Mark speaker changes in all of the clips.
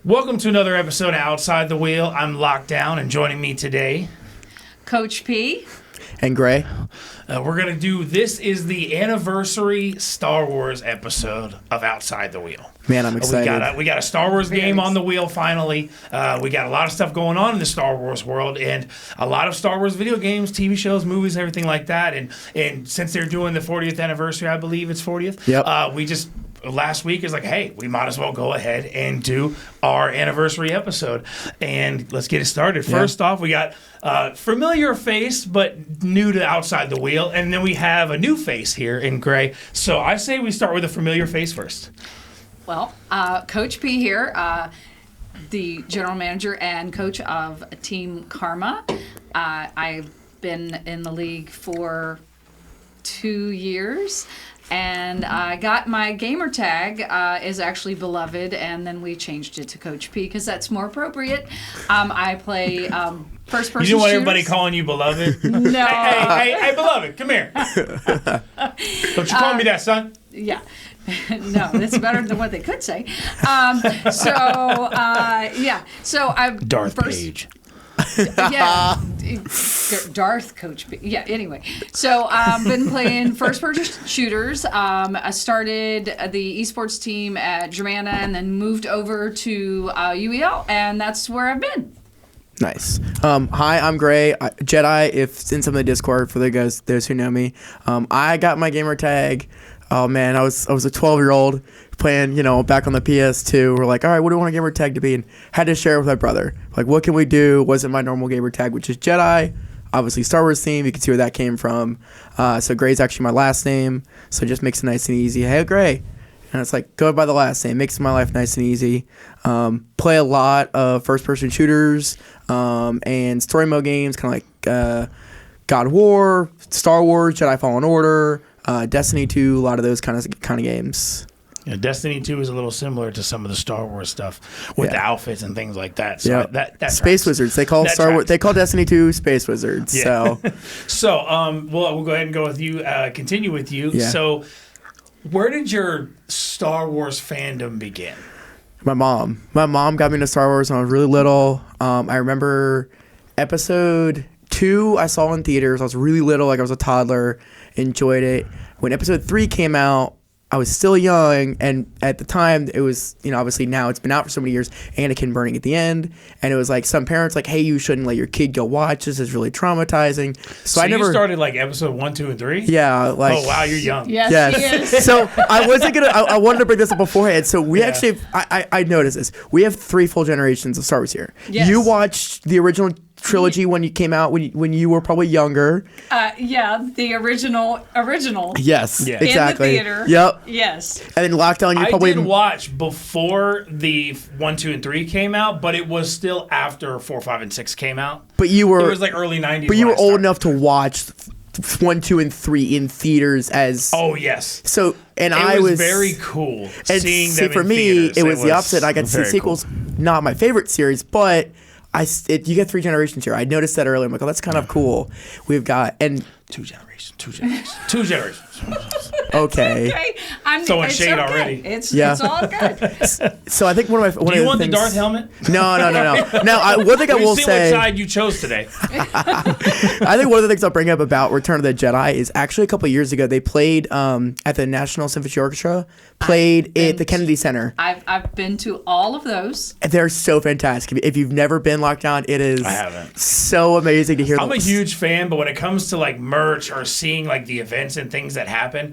Speaker 1: Welcome to another episode of Outside the Wheel. I'm locked down, and joining me today,
Speaker 2: Coach P.
Speaker 3: And Gray.
Speaker 1: We're going to do, this is the anniversary Star Wars episode of Outside the Wheel.
Speaker 3: Man, I'm excited.
Speaker 1: We got a Star Wars game on the wheel finally. We got a lot of stuff going on in the Star Wars world, and a lot of Star Wars video games, TV shows, movies, everything like that. And since they're doing the 40th anniversary, I believe it's 40th, last week is like, hey, we might as well go ahead and do our anniversary episode. And let's get it started. First off, we got familiar face, but new to Outside the Wheel. And then we have a new face here in Gray. So I say we start with a familiar face first.
Speaker 2: Well, Coach P here, the general manager and coach of Team Karma. I've been in the league for 2 years. And I got my gamer tag is actually Beloved, and then we changed it to Coach P because that's more appropriate. I play first person shooters.
Speaker 1: You don't want everybody calling you Beloved?
Speaker 2: No.
Speaker 1: Hey, Beloved, come here. Don't you call me that, son?
Speaker 2: Yeah. No, that's better than what they could say. So I've
Speaker 1: Darth Page.
Speaker 2: Yeah, Darth Coach B. Yeah, anyway. So I've been playing first-person shooters. I started the esports team at Germana and then moved over to UEL, and that's where I've been.
Speaker 3: Nice. Hi, I'm Gray. Jedi, if in some of the Discord, for those who know me. I got my gamer tag. Oh, man, I was a 12-year-old playing, back on the PS2. We're like, all right, what do we want a gamer tag to be? And had to share it with my brother. Like, what can we do? Wasn't my normal gamer tag, which is Jedi. Obviously, Star Wars theme. You can see where that came from. So Gray's actually my last name. So it just makes it nice and easy. Hey, Gray. And it's like, go by the last name. Makes my life nice and easy. Play a lot of first-person shooters and story mode games, kind of like God of War, Star Wars, Jedi Fallen Order, Destiny 2, a lot of those kind of games.
Speaker 1: Yeah, Destiny 2 is a little similar to some of the Star Wars stuff with the outfits and things like that. So that
Speaker 3: Space Wizards. They call They call Destiny 2 Space Wizards. Yeah.
Speaker 1: So we'll go ahead and go with you. Continue with you.
Speaker 3: Yeah.
Speaker 1: So where did your Star Wars fandom begin?
Speaker 3: My mom got me into Star Wars when I was really little. I remember episode 2 I saw in theaters. I was really little, like I was a toddler. Enjoyed it. When episode 3 came out, I was still young, and at the time, it was, obviously now it's been out for so many years, Anakin burning at the end, and it was like some parents like, hey, you shouldn't let your kid go watch this, it's really traumatizing. So
Speaker 1: you started like episode 1, 2, and 3?
Speaker 3: Yeah. Like,
Speaker 1: oh, wow, you're young.
Speaker 2: Yes. He is.
Speaker 3: So I wanted to bring this up beforehand. So we actually, I noticed this. We have 3 full generations of Star Wars here.
Speaker 2: Yes.
Speaker 3: You watched the original trilogy when you came out when you were probably younger.
Speaker 2: The original.
Speaker 3: Yes,
Speaker 1: yeah.
Speaker 3: Exactly.
Speaker 2: In the theater.
Speaker 3: Yep.
Speaker 2: Yes.
Speaker 3: And then lockdown, you probably
Speaker 1: did watch before the 1, 2, and 3 came out, but it was still after 4, 5, and 6 came out.
Speaker 3: But it
Speaker 1: was like early 90s.
Speaker 3: But you were old enough to watch 1, 2, and 3 in theaters as.
Speaker 1: Oh yes.
Speaker 3: So and
Speaker 1: it
Speaker 3: was
Speaker 1: very cool
Speaker 3: and
Speaker 1: seeing them
Speaker 3: for
Speaker 1: in
Speaker 3: me,
Speaker 1: theaters.
Speaker 3: it was the opposite. I got to see sequels.
Speaker 1: Cool.
Speaker 3: Not my favorite series, but. You get 3 generations here. I noticed that earlier. I'm like, oh, that's kind of cool. We've got two generations. Okay.
Speaker 2: I'm
Speaker 1: throwing shade already.
Speaker 2: It's all good.
Speaker 3: So I think one of
Speaker 1: Do you want the Darth helmet?
Speaker 3: No. Now, one thing I will say.
Speaker 1: What side you chose today.
Speaker 3: I think one of the things I'll bring up about Return of the Jedi is actually a couple of years ago they played at the National Symphony Orchestra. Played at the Kennedy Center.
Speaker 2: I've been to all of those.
Speaker 3: They're so fantastic. If you've never been locked down, it is.
Speaker 1: I haven't.
Speaker 3: So amazing to hear.
Speaker 1: I'm a huge fan, but when it comes to like merch or seeing like the events and things that happen,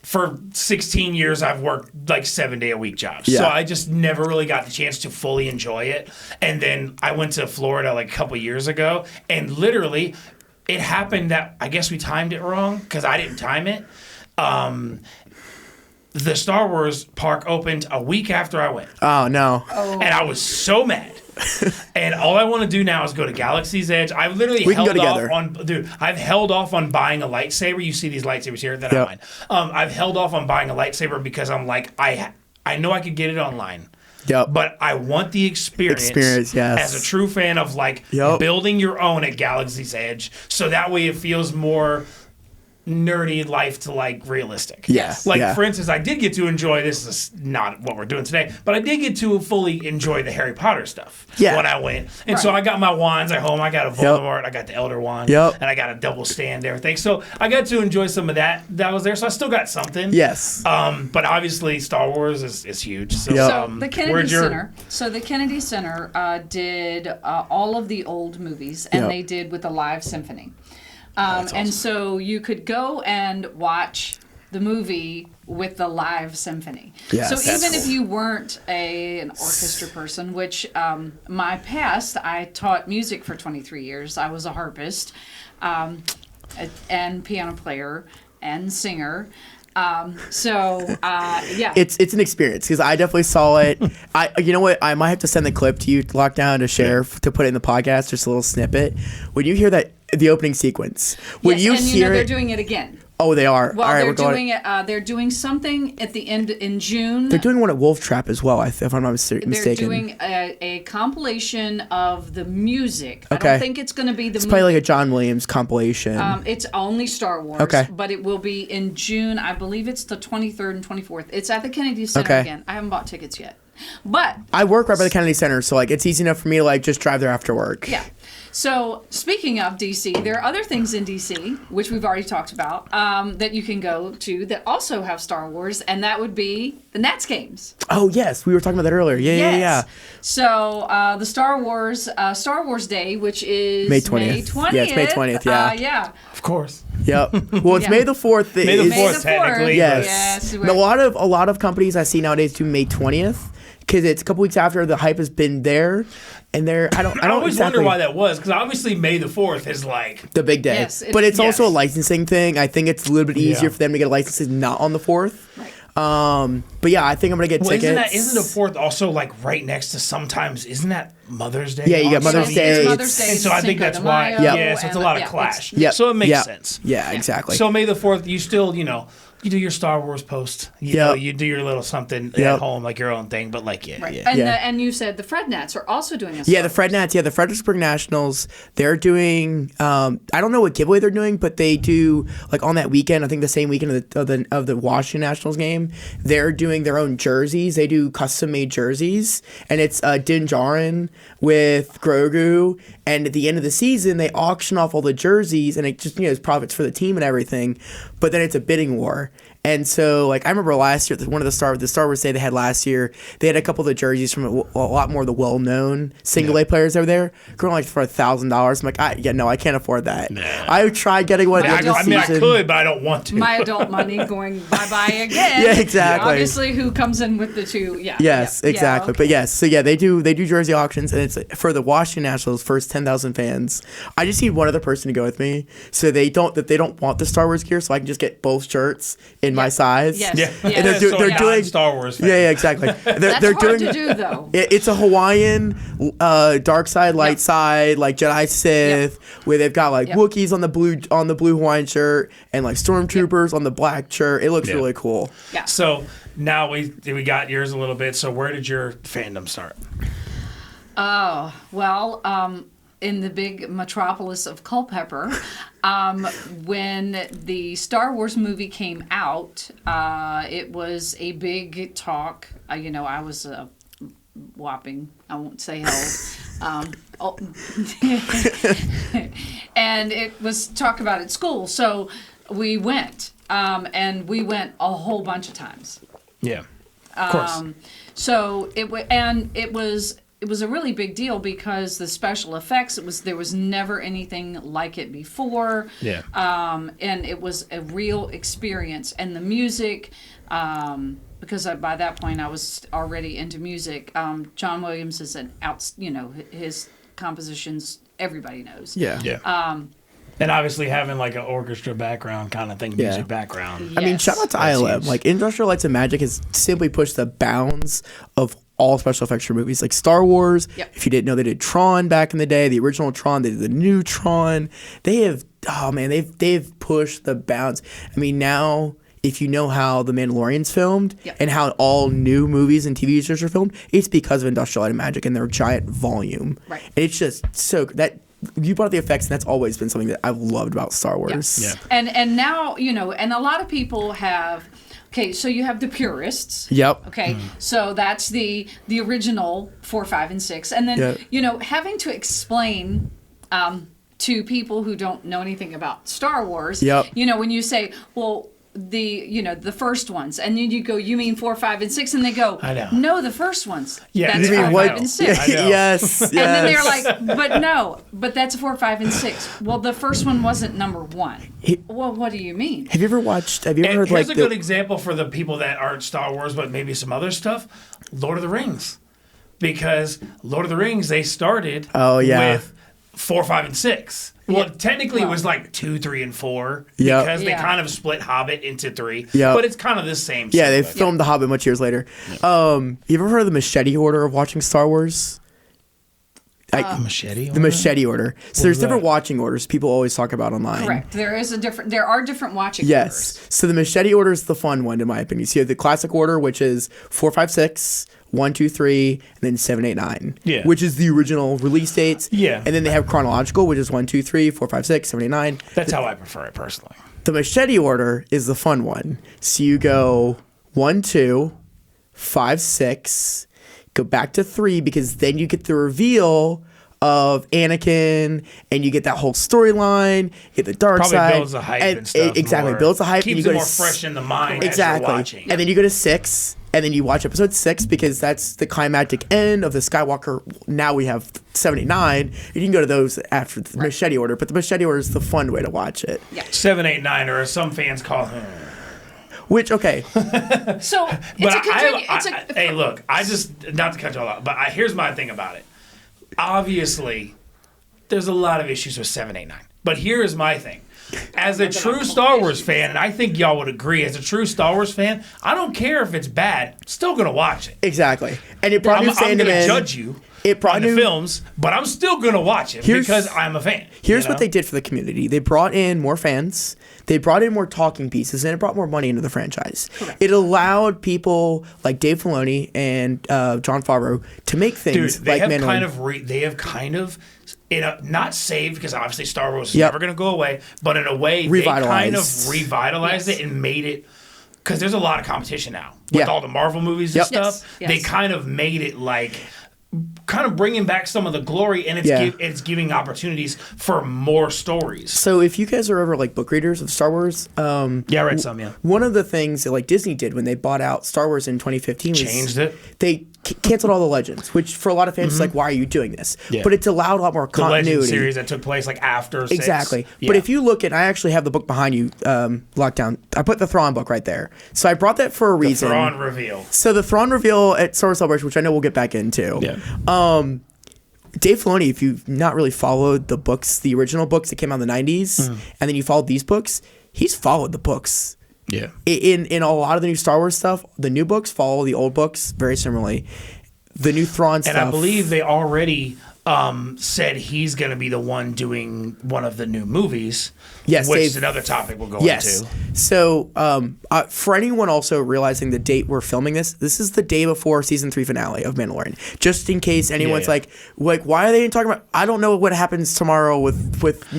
Speaker 1: for 16 years I've worked like 7-day-a-week jobs.
Speaker 3: Yeah.
Speaker 1: So I just never really got the chance to fully enjoy it. And then I went to Florida like a couple years ago, and literally it happened that I guess we timed it wrong because I didn't time it. The Star Wars park opened a week after I went.
Speaker 3: Oh, no.
Speaker 1: And I was so mad. And all I want to do now is go to Galaxy's Edge. I've literally I've held off on buying a lightsaber. You see these lightsabers here that are mine. I've held off on buying a lightsaber because I'm like, I know I could get it online.
Speaker 3: Yep.
Speaker 1: But I want the experience
Speaker 3: yes.
Speaker 1: as a true fan of like building your own at Galaxy's Edge. So that way it feels more nerdy life to like realistic.
Speaker 3: Yes.
Speaker 1: Like
Speaker 3: Yeah.
Speaker 1: for instance, I did get to enjoy, this is not what we're doing today, but I did get to fully enjoy the Harry Potter stuff when I went. And so I got my wands at home. I got a Voldemort, I got the Elder Wand, and I got a double stand and everything. So I got to enjoy some of that was there. So I still got something.
Speaker 3: Yes.
Speaker 1: But obviously Star Wars is huge. So,
Speaker 2: So the Kennedy Center. So the Kennedy Center did all of the old movies, and they did with a live symphony.
Speaker 1: Awesome.
Speaker 2: And so you could go and watch the movie with the live symphony.
Speaker 3: Yes,
Speaker 2: so
Speaker 3: that's
Speaker 2: even
Speaker 3: cool.
Speaker 2: if you weren't an orchestra person, which my past, I taught music for 23 years. I was a harpist and piano player and singer.
Speaker 3: It's an experience because I definitely saw it. You know what? I might have to send the clip to you, Lockdown, to share to put it in the podcast, just a little snippet. When you hear that, the opening sequence, when you hear
Speaker 2: they're
Speaker 3: it,
Speaker 2: doing it again.
Speaker 3: oh, they are.
Speaker 2: Well,
Speaker 3: All right,
Speaker 2: they're
Speaker 3: we're going.
Speaker 2: doing it. They're doing something at the end in June.
Speaker 3: They're doing one at Wolf Trap as well. If I'm not mistaken.
Speaker 2: They're doing a compilation of the music.
Speaker 3: Okay.
Speaker 2: I don't think it's going to be the.
Speaker 3: It's probably like a John Williams compilation.
Speaker 2: It's only Star Wars.
Speaker 3: Okay.
Speaker 2: But it will be in June. I believe it's the 23rd and 24th. It's at the Kennedy Center again. I haven't bought tickets yet, but
Speaker 3: I work right by the Kennedy Center, so like it's easy enough for me to like just drive there after work.
Speaker 2: yeah. So speaking of DC, there are other things in DC which we've already talked about that you can go to that also have Star Wars, and that would be the Nats games.
Speaker 3: Oh yes, we were talking about that earlier. Yeah.
Speaker 2: So the Star Wars Day, which is
Speaker 3: May 20th. Yeah, it's May 20th. Yeah.
Speaker 2: Yeah.
Speaker 1: Of course.
Speaker 3: Yep. Well, it's May the 4th.
Speaker 1: May the
Speaker 3: is-
Speaker 1: 4th, technically.
Speaker 3: Yes.
Speaker 2: Yes.
Speaker 3: A lot of companies I see nowadays do May 20th because it's a couple weeks after the hype has been there, and I don't
Speaker 1: always
Speaker 3: exactly
Speaker 1: wonder why that was, because obviously May the 4th is like
Speaker 3: the big day.
Speaker 2: Yes,
Speaker 3: but it's
Speaker 1: yes.
Speaker 3: also a licensing thing. I think it's a little bit easier
Speaker 1: Yeah.
Speaker 3: for them to get a license not on the 4th.
Speaker 2: Right.
Speaker 3: But yeah, I think I'm gonna get tickets.
Speaker 1: Isn't the 4th also like right next to sometimes? Isn't that Mother's Day?
Speaker 3: Yeah, you got
Speaker 1: also?
Speaker 3: Mother's Day.
Speaker 2: It's Mother's Day.
Speaker 1: And so I think
Speaker 2: Cinco
Speaker 1: that's
Speaker 2: de
Speaker 1: why.
Speaker 2: Mayo,
Speaker 1: Yeah, so it's a lot of clash.
Speaker 3: Yep.
Speaker 1: So it makes
Speaker 3: Yep.
Speaker 1: sense.
Speaker 3: Yeah, exactly.
Speaker 1: So May the 4th, you still, you do your Star Wars post. You know, you do your little something at home, like your own thing, but like,
Speaker 2: Right.
Speaker 1: yeah.
Speaker 2: And you said the Fred Nats are also doing a
Speaker 3: Yeah, the Fred Nats. Yeah, the Fredericksburg Nationals. They're doing. I don't know what giveaway they're doing, but they do like on that weekend. I think the same weekend of the Washington Nationals game. They're doing their own jerseys. They do custom made jerseys, and it's Din Djarin with Grogu. And at the end of the season, they auction off all the jerseys, and it just is profits for the team and everything. But then it's a bidding war. And so, like, I remember last year, one of the Star Wars Day they had last year, they had a couple of the jerseys from a lot more of the well-known single-A players over there, going like for $1,000. I'm like, I can't afford that.
Speaker 1: Nah.
Speaker 3: I tried getting one.
Speaker 1: I
Speaker 3: this season.
Speaker 1: I could, but I don't want to.
Speaker 2: My adult money going bye-bye again.
Speaker 3: Yeah, exactly.
Speaker 2: Obviously, who comes in with the two? Yeah.
Speaker 3: Yes,
Speaker 2: yeah,
Speaker 3: exactly.
Speaker 2: Yeah,
Speaker 3: But yes, so yeah, they do jersey auctions, and it's for the Washington Nationals' first 10,000 fans. I just need one other person to go with me, so they don't want the Star Wars gear, so I can just get both shirts in my size.
Speaker 2: Yes.
Speaker 1: Yeah.
Speaker 2: Yes.
Speaker 3: And they're
Speaker 1: I'm
Speaker 3: doing
Speaker 1: Star Wars fan.
Speaker 3: Yeah, exactly.
Speaker 2: That's
Speaker 3: they're
Speaker 2: hard
Speaker 3: doing
Speaker 2: to do, though.
Speaker 3: It's a Hawaiian dark side, light side, like Jedi Sith, where they've got like Wookiees on the blue Hawaiian shirt and like Stormtroopers on the black shirt. It looks really cool.
Speaker 2: Yeah.
Speaker 1: So now we got yours a little bit. So where did your fandom start?
Speaker 2: Oh, well, in the big metropolis of Culpeper, when the Star Wars movie came out, it was a big talk. I was whopping, I won't say how old. And it was talk about at school. So we went, and we went a whole bunch of times.
Speaker 1: Yeah, of course.
Speaker 2: So it was a really big deal because the special effects, there was never anything like it before.
Speaker 1: Yeah.
Speaker 2: And it was a real experience. And the music, because by that point I was already into music. John Williams is his compositions everybody knows.
Speaker 3: Yeah.
Speaker 1: Yeah. And obviously having like an orchestra background kind of thing, music background.
Speaker 3: I mean,
Speaker 2: Yes.
Speaker 3: shout out to
Speaker 1: That's
Speaker 3: ILM.
Speaker 1: huge.
Speaker 3: Like, Industrial Lights and Magic has simply pushed the bounds of all special effects for movies. Like Star Wars, if you didn't know, they did Tron back in the day, the original Tron, they did the new Tron. They have, they've pushed the bounds. I mean, now, if you know how The Mandalorian's filmed and how all new movies and TV shows are filmed, it's because of Industrial Light and Magic and their giant volume.
Speaker 2: Right.
Speaker 3: And it's just so, you brought up the effects, and that's always been something that I've loved about Star Wars.
Speaker 1: Yeah.
Speaker 2: And now, and a lot of people have, okay, so you have the purists.
Speaker 3: Yep.
Speaker 2: Okay, so that's the original 4, 5, and 6. And then, having to explain to people who don't know anything about Star Wars, when you say, well, the first ones, and then you go, you mean 4, 5, and 6, and they go,
Speaker 1: I know.
Speaker 2: No, the first ones.
Speaker 1: Yeah,
Speaker 2: that's 4, 5, and 6.
Speaker 3: Yes.
Speaker 2: And then they're like, but that's 4, 5, and 6. Well, the first one wasn't number 1. Well, what do you mean?
Speaker 3: Have you ever heard
Speaker 1: here's a good example for the people that aren't Star Wars, but maybe some other stuff? Lord of the Rings. Because Lord of the Rings, they started with 4, 5, and 6. Well, technically, it was like 2, 3, and 4 because they kind of split Hobbit into 3. But it's kind of the same.
Speaker 3: Yeah, they filmed The Hobbit much years later. You ever heard of the machete order of watching Star Wars?
Speaker 1: Machete order?
Speaker 3: The machete order. So there's different watching orders people always talk about online.
Speaker 2: Correct. There are different watching
Speaker 3: orders. Yes. So the machete order is the fun one, in my opinion. So you have the classic order, which is 4, 5, 6. 1, 2, 3, and then 7, 8, 9.
Speaker 1: Yeah.
Speaker 3: Which is the original release dates.
Speaker 1: Yeah.
Speaker 3: And then they have chronological, which is 1, 2, 3, 4, 5, 6, 7, 8, 9.
Speaker 1: That's how I prefer it personally.
Speaker 3: The machete order is the fun one. So you go 1, 2, 5, 6, go back to 3, because then you get the reveal of Anakin, and you get that whole storyline, you get the dark side.
Speaker 1: Probably builds the hype and stuff.
Speaker 3: Exactly, builds the hype.
Speaker 1: Keeps it more fresh in the mind as you're watching.
Speaker 3: And then you go to 6, and then you watch episode 6, because that's the climactic end of the Skywalker. Now we have 7, 8, 9. And you can go to those after the machete order, but the machete order is the fun way to watch it.
Speaker 2: Yeah.
Speaker 1: 7, 8, 9, or as some fans call it.
Speaker 3: Which, okay.
Speaker 2: So,
Speaker 1: hey, look, I just, not to cut you all out, but here's my thing about it. Obviously, there's a lot of issues with 7, 8, 9. But here is my thing. As a true Star Wars fan, and I think y'all would agree, as a true Star Wars fan, I don't care if it's bad. I'm still going to watch it.
Speaker 3: Exactly. And it brought
Speaker 1: I'm going to judge you on the films, but I'm still going to watch it because I'm a fan.
Speaker 3: Here's what they did for the community. They brought in more fans. They brought in more talking pieces, and it brought more money into the franchise.
Speaker 2: Correct.
Speaker 3: It allowed people like Dave Filoni and Jon Favreau to make things like Mandalorian.
Speaker 1: They have kind of not saved, because obviously Star Wars is never going to go away, but in a way they kind of revitalized it and made it, because there's a lot of competition now with all the Marvel movies and stuff.
Speaker 2: Yes.
Speaker 1: They kind of made it like kind of bringing back some of the glory, and it's giving opportunities for more stories.
Speaker 3: So if you guys are ever like book readers of Star Wars,
Speaker 1: I read some.
Speaker 3: One of the things that like Disney did when they bought out Star Wars in 2015 was
Speaker 1: changed it.
Speaker 3: They canceled all the legends, which for a lot of fans is like, why are you doing this? But it's allowed a lot more continuity.
Speaker 1: The Legend series that took place like after 6.
Speaker 3: Exactly. But if you look at, I actually have the book behind you, Lockdown. I put the Thrawn book right there. So I brought that for a reason.
Speaker 1: The Thrawn reveal.
Speaker 3: So the Thrawn reveal at Star Wars Celebration, which I know we'll get back into. Dave Filoni, if you've not really followed the books, the original books that came out in the 90s, and then you followed these books, he's followed the books.
Speaker 1: Yeah.
Speaker 3: In a lot of the new Star Wars stuff, the new books follow the old books very similarly. The new Thrawn stuff.
Speaker 1: And I believe they already said he's going to be the one doing one of the new movies.
Speaker 3: Yes,
Speaker 1: which is another topic we'll go into.
Speaker 3: So, for anyone also realizing the date we're filming this is the day before season 3 finale of Mandalorian. Just in case anyone's like, why are they talking about? I don't know what happens tomorrow with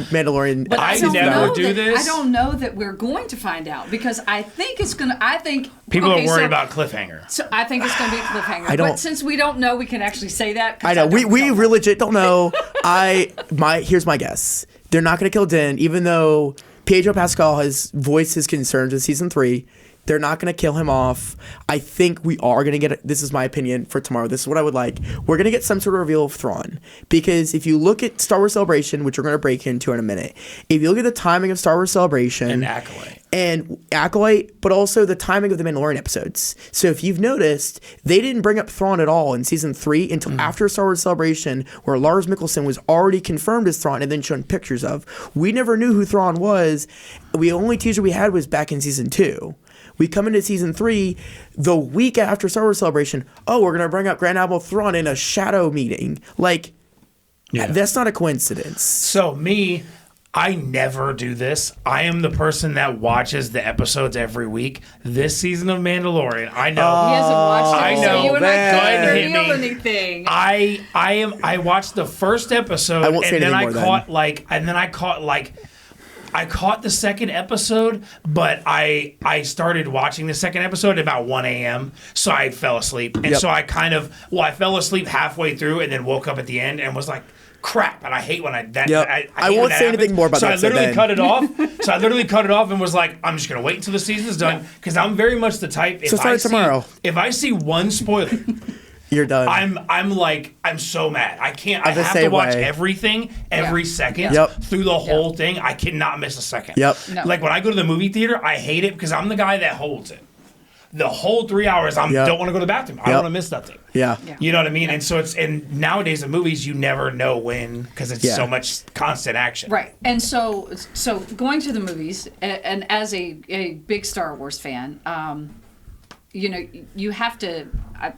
Speaker 3: Mandalorian.
Speaker 2: But
Speaker 1: I never do this.
Speaker 2: I don't know that we're going to find out, because I think it's gonna. I think
Speaker 1: people are worried about cliffhanger.
Speaker 2: So I think it's going to be a cliffhanger. But since we don't know, we can actually say that.
Speaker 3: I know we really legit don't know. Here's my guess. They're not going to kill Din, even though Pedro Pascal has voiced his concerns in season 3. They're not going to kill him off. I think we are going to get, this is my opinion for tomorrow, this is what I would like. We're going to get some sort of reveal of Thrawn. Because if you look at Star Wars Celebration, which we're going to break into in a minute, if you look at the timing of Star Wars Celebration. And Acolyte, but also the timing of the Mandalorian episodes. So if you've noticed, they didn't bring up Thrawn at all in season 3 until after Star Wars Celebration, where Lars Mikkelsen was already confirmed as Thrawn and then shown pictures of. We never knew who Thrawn was. The only teaser we had was back in season 2. We come into season 3 the week after Star Wars Celebration. Oh, we're going to bring up Grand Admiral Thrawn in a shadow meeting. Like, that's not a coincidence.
Speaker 1: So I never do this. I am the person that watches the episodes every week. This season of Mandalorian, I know.
Speaker 2: He hasn't watched it.
Speaker 1: I
Speaker 2: So
Speaker 1: know,
Speaker 2: you and I
Speaker 1: man.
Speaker 2: couldn't
Speaker 1: Hit me.
Speaker 2: reveal anything.
Speaker 1: I watched the first episode
Speaker 3: I won't say
Speaker 1: and then
Speaker 3: anything
Speaker 1: I
Speaker 3: more
Speaker 1: caught
Speaker 3: then.
Speaker 1: I caught the second episode, but I started watching the second episode at about 1 a.m. So I fell asleep. And
Speaker 3: Yep.
Speaker 1: so I fell asleep halfway through and then woke up at the end and was like, crap. And I hate when I
Speaker 3: Yep.
Speaker 1: hate
Speaker 3: I
Speaker 1: when
Speaker 3: won't
Speaker 1: that
Speaker 3: say anything
Speaker 1: happens.
Speaker 3: more about
Speaker 1: so
Speaker 3: that
Speaker 1: I literally
Speaker 3: then.
Speaker 1: cut it off. So I literally cut it off and was like, I'm just going to wait until the season's done. Because I'm very much the type,
Speaker 3: So start tomorrow.
Speaker 1: if I see one spoiler,
Speaker 3: You're done.
Speaker 1: I'm so mad. I can't. I
Speaker 3: I'm the
Speaker 1: have to
Speaker 3: same
Speaker 1: watch
Speaker 3: way.
Speaker 1: everything every second
Speaker 3: Yep.
Speaker 1: through the whole thing. I cannot miss a second.
Speaker 3: Yep.
Speaker 2: No.
Speaker 1: Like when I go to the movie theater, I hate it because I'm the guy that holds it. The whole 3 hours, I
Speaker 3: Yep.
Speaker 1: don't want to go to the bathroom. I
Speaker 3: Yep.
Speaker 1: don't want to miss nothing.
Speaker 3: Yeah.
Speaker 1: You know what I mean? And so and nowadays in movies, you never know when because it's
Speaker 3: Yeah.
Speaker 1: so much constant action.
Speaker 2: Right. And so going to the movies, and as a big Star Wars fan, you have to.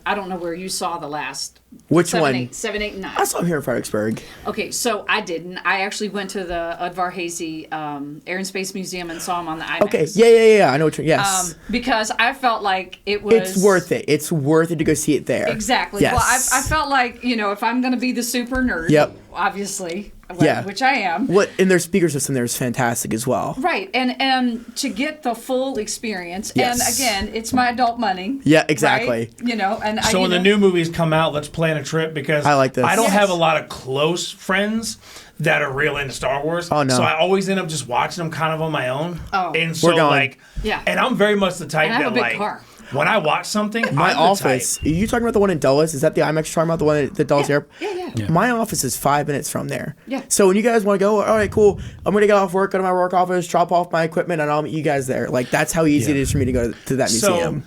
Speaker 2: I don't know where you saw the last.
Speaker 3: Which
Speaker 2: 7,
Speaker 3: one?
Speaker 2: 7, 8, and 9.
Speaker 3: I saw him here in Fredericksburg.
Speaker 2: Okay, so I didn't. I actually went to the Udvar Hazy Air and Space Museum and saw him on the IMAX.
Speaker 3: Okay. Yeah. I know what you're. Yes.
Speaker 2: Because I felt like it was.
Speaker 3: It's worth it. It's worth it to go see it there.
Speaker 2: Exactly.
Speaker 3: Yes.
Speaker 2: Well, I felt like, if I'm going to be the super nerd,
Speaker 3: Yep.
Speaker 2: obviously,
Speaker 3: Yeah.
Speaker 2: which I am.
Speaker 3: What and their speaker system there is fantastic as well.
Speaker 2: Right, and to get the full experience,
Speaker 3: Yes.
Speaker 2: and again, it's my adult money.
Speaker 3: Yeah, exactly.
Speaker 2: Right? And
Speaker 1: So when the new movies come out, let's plan a trip because
Speaker 3: I like this.
Speaker 1: I don't
Speaker 2: Yes.
Speaker 1: have a lot of close friends that are real into Star Wars.
Speaker 3: Oh, no.
Speaker 1: So I always end up just watching them kind of on my own.
Speaker 2: Oh.
Speaker 1: And so
Speaker 3: We're going.
Speaker 1: like,
Speaker 2: Yeah.
Speaker 1: And I'm very much the type
Speaker 2: And I have
Speaker 1: that
Speaker 2: a big
Speaker 1: like
Speaker 2: car.
Speaker 1: when I watch something,
Speaker 3: My
Speaker 1: I'm the
Speaker 3: office.
Speaker 1: type.
Speaker 3: Are you talking about the one in Dulles? Is that the IMAX you're talking about? The one at the Dulles Airport?
Speaker 2: Yeah.
Speaker 3: My office is 5 minutes from there.
Speaker 2: Yeah.
Speaker 3: So when you guys want to go, all right, cool. I'm gonna get off work, go to my work office, drop off my equipment, and I'll meet you guys there. Like that's how easy it is for me to go to that
Speaker 1: So
Speaker 3: museum.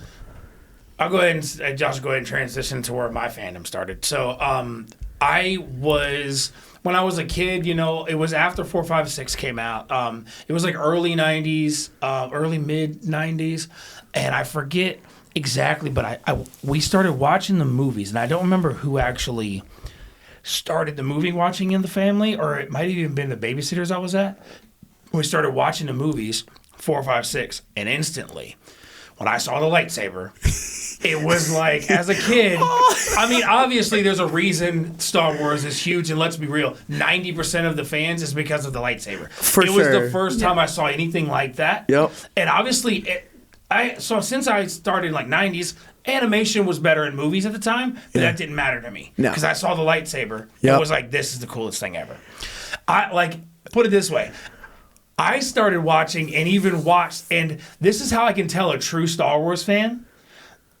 Speaker 1: I'll go ahead and Josh, go ahead and transition to where my fandom started. So I was when I was a kid, it was after 4, 5, 6 came out. It was like early 90s, early mid 90s, and I forget exactly, but we started watching the movies, and I don't remember who actually started the movie watching in the family, or it might have even been the babysitters I was at. We started watching the movies 4, 5, 6, and instantly, when I saw the lightsaber, it was like, as a kid, I mean, obviously there's a reason Star Wars is huge, and let's be real, 90% of the fans is because of the lightsaber.
Speaker 3: For
Speaker 1: it was
Speaker 3: sure.
Speaker 1: the first time I saw anything like that.
Speaker 3: Yep.
Speaker 1: And obviously, since I started in like 90s, animation was better in movies at the time, but that didn't matter to me.
Speaker 3: No.
Speaker 1: Because I saw the lightsaber.
Speaker 3: Yep.
Speaker 1: It was like, this is the coolest thing ever. Put it this way. I started watching and even watched, and this is how I can tell a true Star Wars fan.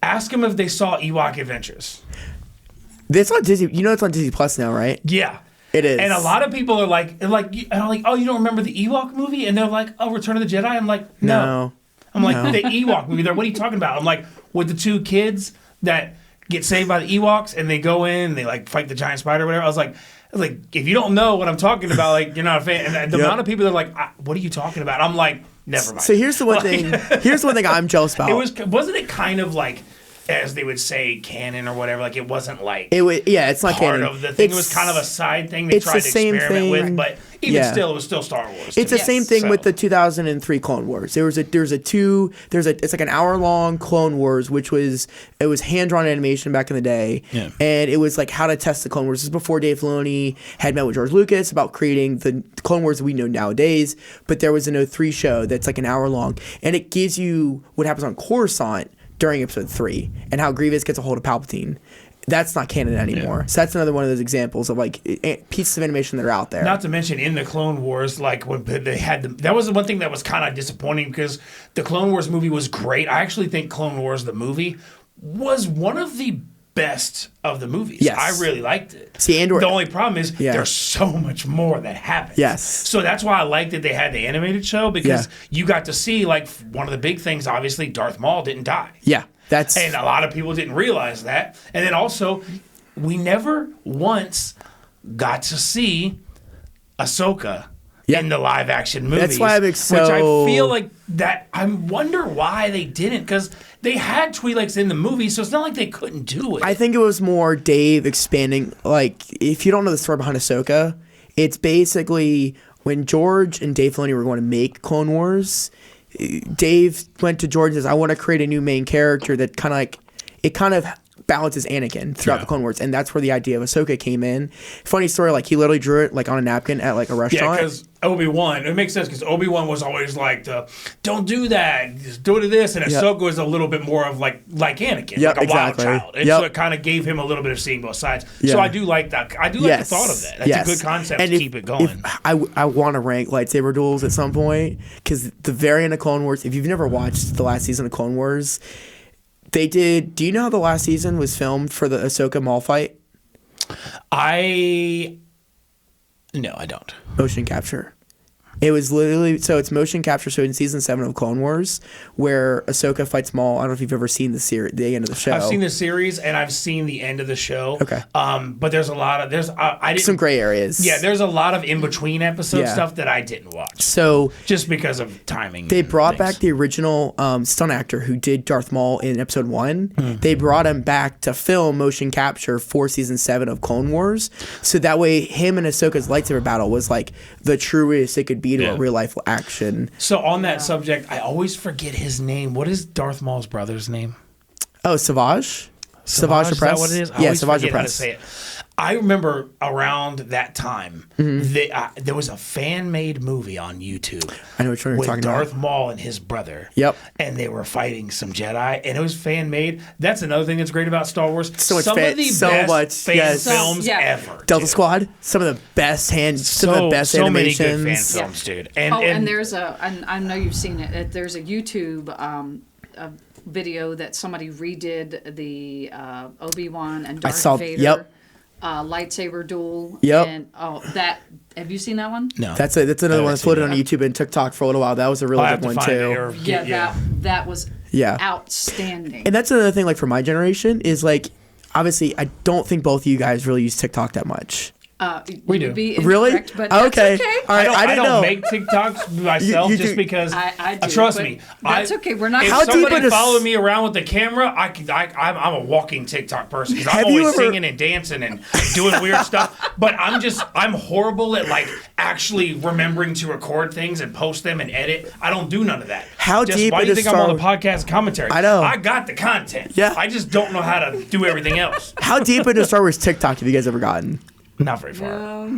Speaker 1: Ask them if they saw Ewok Adventures.
Speaker 3: It's on Disney. You know it's on Disney Plus now, right?
Speaker 1: Yeah.
Speaker 3: It is.
Speaker 1: And a lot of people are like, and I'm like, oh, you don't remember the Ewok movie? And they're like, oh, Return of the Jedi? I'm like, no. I'm like, the Ewok movie. What are you talking about? I'm like, with the two kids that get saved by the Ewoks and they go in and they like fight the giant spider or whatever. I was like, if you don't know what I'm talking about, like, you're not a fan. And the amount of people that are like, what are you talking about? I'm like, never mind.
Speaker 3: So here's the one thing. Here's the one thing I'm jealous about.
Speaker 1: Wasn't it kind of like, as they would say, canon or whatever? Like, it wasn't like
Speaker 3: it's not
Speaker 1: part
Speaker 3: canon.
Speaker 1: of the thing. It was kind of a side thing they tried to experiment with, but even still, it was still Star Wars.
Speaker 3: It's the same thing
Speaker 1: So-
Speaker 3: with the 2003 Clone Wars. It's like an hour-long Clone Wars, it was hand-drawn animation back in the day, and it was like how to test the Clone Wars. This is before Dave Filoni had met with George Lucas about creating the Clone Wars that we know nowadays, but there was an 03 show that's like an hour long, and it gives you what happens on Coruscant during episode 3 and how Grievous gets a hold of Palpatine. That's not canon anymore. So that's another one of those examples of like pieces of animation that are out there.
Speaker 1: Not to mention in the Clone Wars, like when they had that was the one thing that was kind of disappointing because the Clone Wars movie was great. I actually think Clone Wars the movie was one of the best of the movies.
Speaker 3: Yes.
Speaker 1: I really liked it.
Speaker 3: See, Andor.
Speaker 1: The only problem is there's so much more that happens.
Speaker 3: Yes.
Speaker 1: So that's why I liked that they had the animated show because you got to see like one of the big things. Obviously, Darth Maul didn't die.
Speaker 3: Yeah.
Speaker 1: And a lot of people didn't realize that. And then also, we never once got to see Ahsoka in the live action movies.
Speaker 3: That's why I'm
Speaker 1: Which I feel like that. I wonder why they didn't, because they had Twi'leks in the movie, so it's not like they couldn't do it.
Speaker 3: I think it was more Dave expanding. Like, if you don't know the story behind Ahsoka, it's basically when George and Dave Filoni were going to make Clone Wars, Dave went to George and says, I want to create a new main character that kind of balances Anakin throughout the Clone Wars, and that's where the idea of Ahsoka came in. Funny story, like he literally drew it like on a napkin at like a restaurant.
Speaker 1: Yeah, because Obi-Wan, it makes sense because Obi-Wan was always like, don't do that, just do it to this, and Ahsoka was a little bit more of like Anakin, like a wild child, and so it kind of gave him a little bit of seeing both sides. So I do like that. I do like the thought of that. That's a good concept to keep it going.
Speaker 3: I want to rank lightsaber duels at some point because the very end of Clone Wars, if you've never watched the last season of Clone Wars, they did. Do you know how the last season was filmed for the Ahsoka Maul fight?
Speaker 1: No, I don't.
Speaker 3: Motion capture. It was literally, so it's motion capture. So in season 7 of Clone Wars, where Ahsoka fights Maul, I don't know if you've ever seen the end of the show.
Speaker 1: I've seen the series and I've seen the end of the show.
Speaker 3: Okay.
Speaker 1: But there's a lot of I didn't,
Speaker 3: some gray areas.
Speaker 1: Yeah, there's a lot of in between episode stuff that I didn't watch.
Speaker 3: So
Speaker 1: just because of timing.
Speaker 3: They brought back the original stunt actor who did Darth Maul in episode 1. They brought him back to film motion capture for season 7 of Clone Wars. So that way him and Ahsoka's lightsaber battle was like the truest it could be to a real life action.
Speaker 1: So on that subject, I always forget his name. What is Darth Maul's brother's name?
Speaker 3: Oh, Savage? Savage
Speaker 1: Is that what it is? I always
Speaker 3: Savage
Speaker 1: forget how to say it. I remember around that time, there was a fan-made movie on YouTube.
Speaker 3: I know what you're
Speaker 1: with
Speaker 3: talking
Speaker 1: Darth
Speaker 3: about.
Speaker 1: Maul and his brother.
Speaker 3: Yep.
Speaker 1: And they were fighting some Jedi, and it was fan-made. That's another thing that's great about Star Wars.
Speaker 3: So much
Speaker 1: some
Speaker 3: fan-
Speaker 1: of the
Speaker 3: so
Speaker 1: best
Speaker 3: much,
Speaker 1: fan
Speaker 3: yes.
Speaker 1: films
Speaker 2: Yeah.
Speaker 1: ever.
Speaker 3: Delta
Speaker 1: dude.
Speaker 3: Squad, some of the best some of the best
Speaker 1: so many
Speaker 3: animations.
Speaker 1: good fan films, dude.
Speaker 2: And there's I know you've seen it. There's a YouTube a video that somebody redid the Obi-Wan and Darth Vader lightsaber duel.
Speaker 3: Yep.
Speaker 2: And have you seen that one?
Speaker 1: No.
Speaker 3: That's another one that's floated on YouTube and TikTok for a little while. That was a really good one too.
Speaker 2: That was outstanding.
Speaker 3: And that's another thing, like for my generation, is like obviously I don't think both of you guys really use TikTok that much.
Speaker 1: We do.
Speaker 3: Really?
Speaker 2: But
Speaker 3: okay.
Speaker 2: That's okay.
Speaker 3: All right. I
Speaker 1: don't
Speaker 3: know.
Speaker 1: make TikToks myself
Speaker 3: You
Speaker 1: just
Speaker 3: do.
Speaker 1: because.
Speaker 2: I do,
Speaker 1: trust
Speaker 2: but
Speaker 1: me.
Speaker 2: That's okay. We're not.
Speaker 1: If
Speaker 3: How deep
Speaker 1: somebody
Speaker 3: into
Speaker 1: followed me around with the camera, I'm a walking TikTok person because I'm
Speaker 3: Have you
Speaker 1: always
Speaker 3: ever-
Speaker 1: singing and dancing and doing weird stuff. But I'm horrible at like actually remembering to record things and post them and edit. I don't do none of that.
Speaker 3: How deep
Speaker 1: Why do you
Speaker 3: into
Speaker 1: think I'm on the podcast commentary?
Speaker 3: I know.
Speaker 1: I got the content.
Speaker 3: Yeah.
Speaker 1: I just don't know how to do everything else.
Speaker 3: How deep into Star Wars TikTok have you guys ever gotten?
Speaker 1: Not very far.